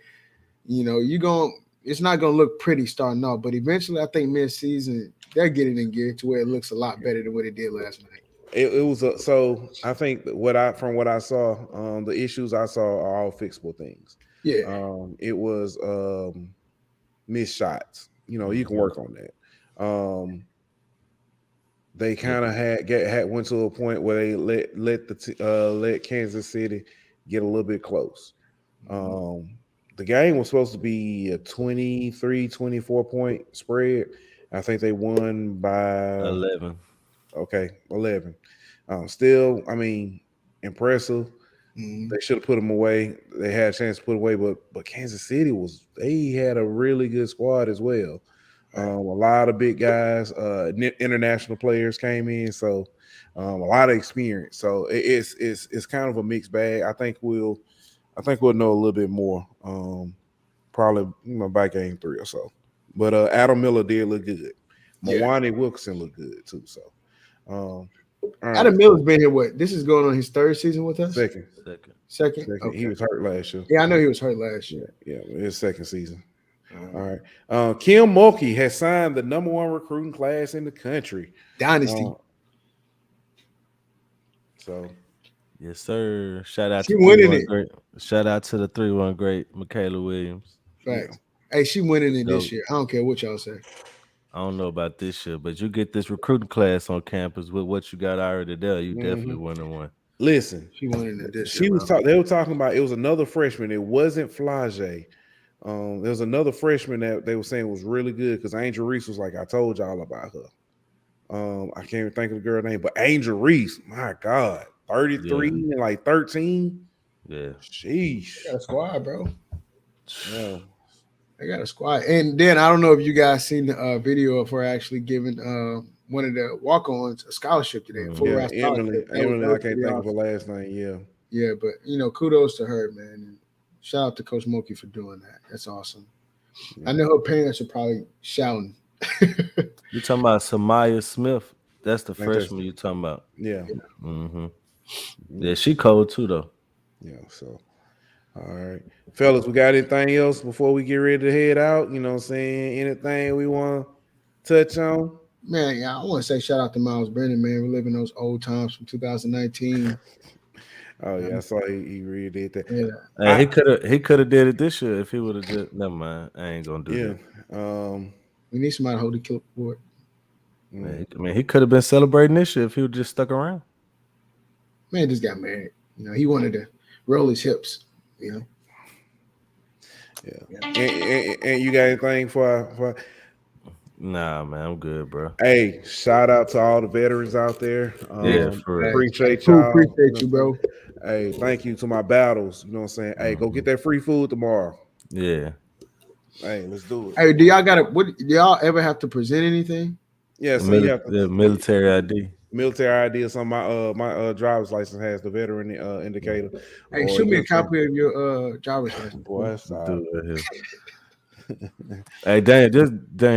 It's not gonna look pretty starting off, but eventually, I think mid-season they're getting in gear to where it looks a lot better than what it did last night. It was so I think from what I saw, the issues I saw are all fixable things. Yeah. It was missed shots. You can work on that. They kind of went to a point where they let Kansas City get a little bit close. The game was supposed to be a 23-24 point spread. I think they won by 11. Okay, 11. Still, I mean, impressive. They should have put them away. They had a chance to put away, but Kansas City they had a really good squad as well. A lot of big guys, international players came in, so a lot of experience. So it's kind of a mixed bag. I think we'll know a little bit more, probably by game 3 or so. But Adam Miller did look good. Mwani Wilkerson looked good too. So Adam Miller's been here. What? This is going on his 3rd season with us. Second. Okay. He was hurt last year. Yeah, I know he was hurt last year. Yeah, his 2nd season. All right. Kim Mulkey has signed the #1 recruiting class in the country. Dynasty. So Yes, sir. Shout out She to winning it. great. Shout out to the 3-1 great Michaela Williams. Facts. Hey, she winning it this year. I don't care what y'all say. I don't know about this year, but you get this recruiting class on campus with what you got already there, you definitely winning one. Listen, she winning it this year. They were talking about it was another freshman. It wasn't Flage. There was another freshman that they were saying was really good because Angel Reese was like, I told y'all about her. I can't even think of the girl's name, but Angel Reese, my God, 33 and like 13. Yeah. Sheesh. They got a squad, bro. Yeah. They got a squad. And then I don't know if you guys seen the video of her actually giving one of the walk-ons a scholarship today. Emily, I can't think of her last name. Yeah, but kudos to her, man. And shout out to Coach Mulkey for doing that. That's awesome. I know her parents are probably shouting. You talking about Samaya Smith? That's the freshman you talking about. Yeah. Mm-hmm. Yeah, she cold too though. Yeah, so all right. Fellas, we got anything else before we get ready to head out? You know what I'm saying? Anything we want to touch on? Man, yeah, I want to say shout out to Miles Brennan, man. We're living those old times from 2019. Oh yeah, I saw he really did that. Yeah. He could have did it this year if he would have just never mind. I ain't gonna do that. We need somebody to hold the clipboard. Man, he could have been celebrating this year if he would just stuck around. Man just got married. He wanted to roll his hips, Yeah. And you got anything for Nah, man, I'm good, bro. Hey, shout out to all the veterans out there. For real. Appreciate y'all. Appreciate you, bro. Hey, thank you to my battles. You know what I'm saying? Hey, go get that free food tomorrow. Yeah. Hey, let's do it. Hey, do y'all ever have to present anything? Yeah, so you have to, the military ID. Military ID is on my driver's license has the veteran indicator. Hey, shoot me a copy of your driver's license. Boy, Hey, Daniel,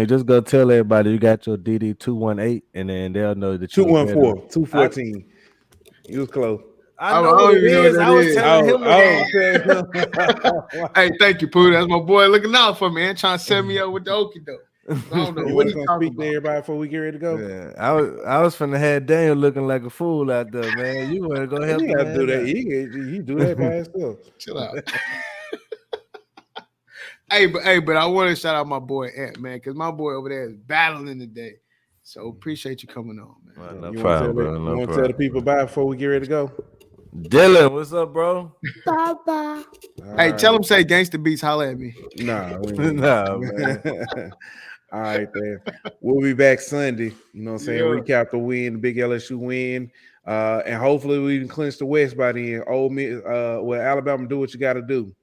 just go tell everybody you got your DD 218, and then they'll know that you 214, 214. You was close. I know what it is. I was telling him. Hey, thank you, Pooh. That's my boy looking out for me and trying to set me up with the okie doke. I don't know You what want he's to talking speak to about. everybody before we get ready to go? Yeah, I was finna have Daniel looking like a fool out there, man. You want to go help You him? gotta do that. You do that by yourself. Chill out. But I want to shout out my boy Ant, man, because my boy over there is battling today. So appreciate you coming on, man. No You problem, bro. want to tell the people bye before we get ready to go? Dylan, what's up, bro? Bye. Hey, tell him say gangster beats, holla at me. Nah, Nah, man. All right, then. We'll be back Sunday. You know what I'm saying? Yeah. Recap the win, the big LSU win. And hopefully we can clinch the West by then. Alabama, do what you got to do.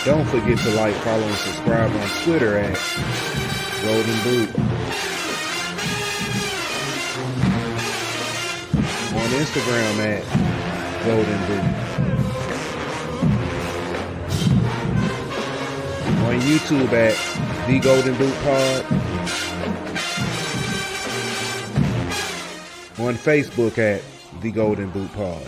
Don't forget to like, follow, and subscribe on Twitter at Golden Boot. On Instagram at Golden Boot. On YouTube at The Golden Boot Pod. On Facebook at The Golden Boot Pod.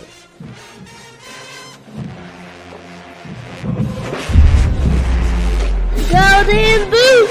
Golden Boot!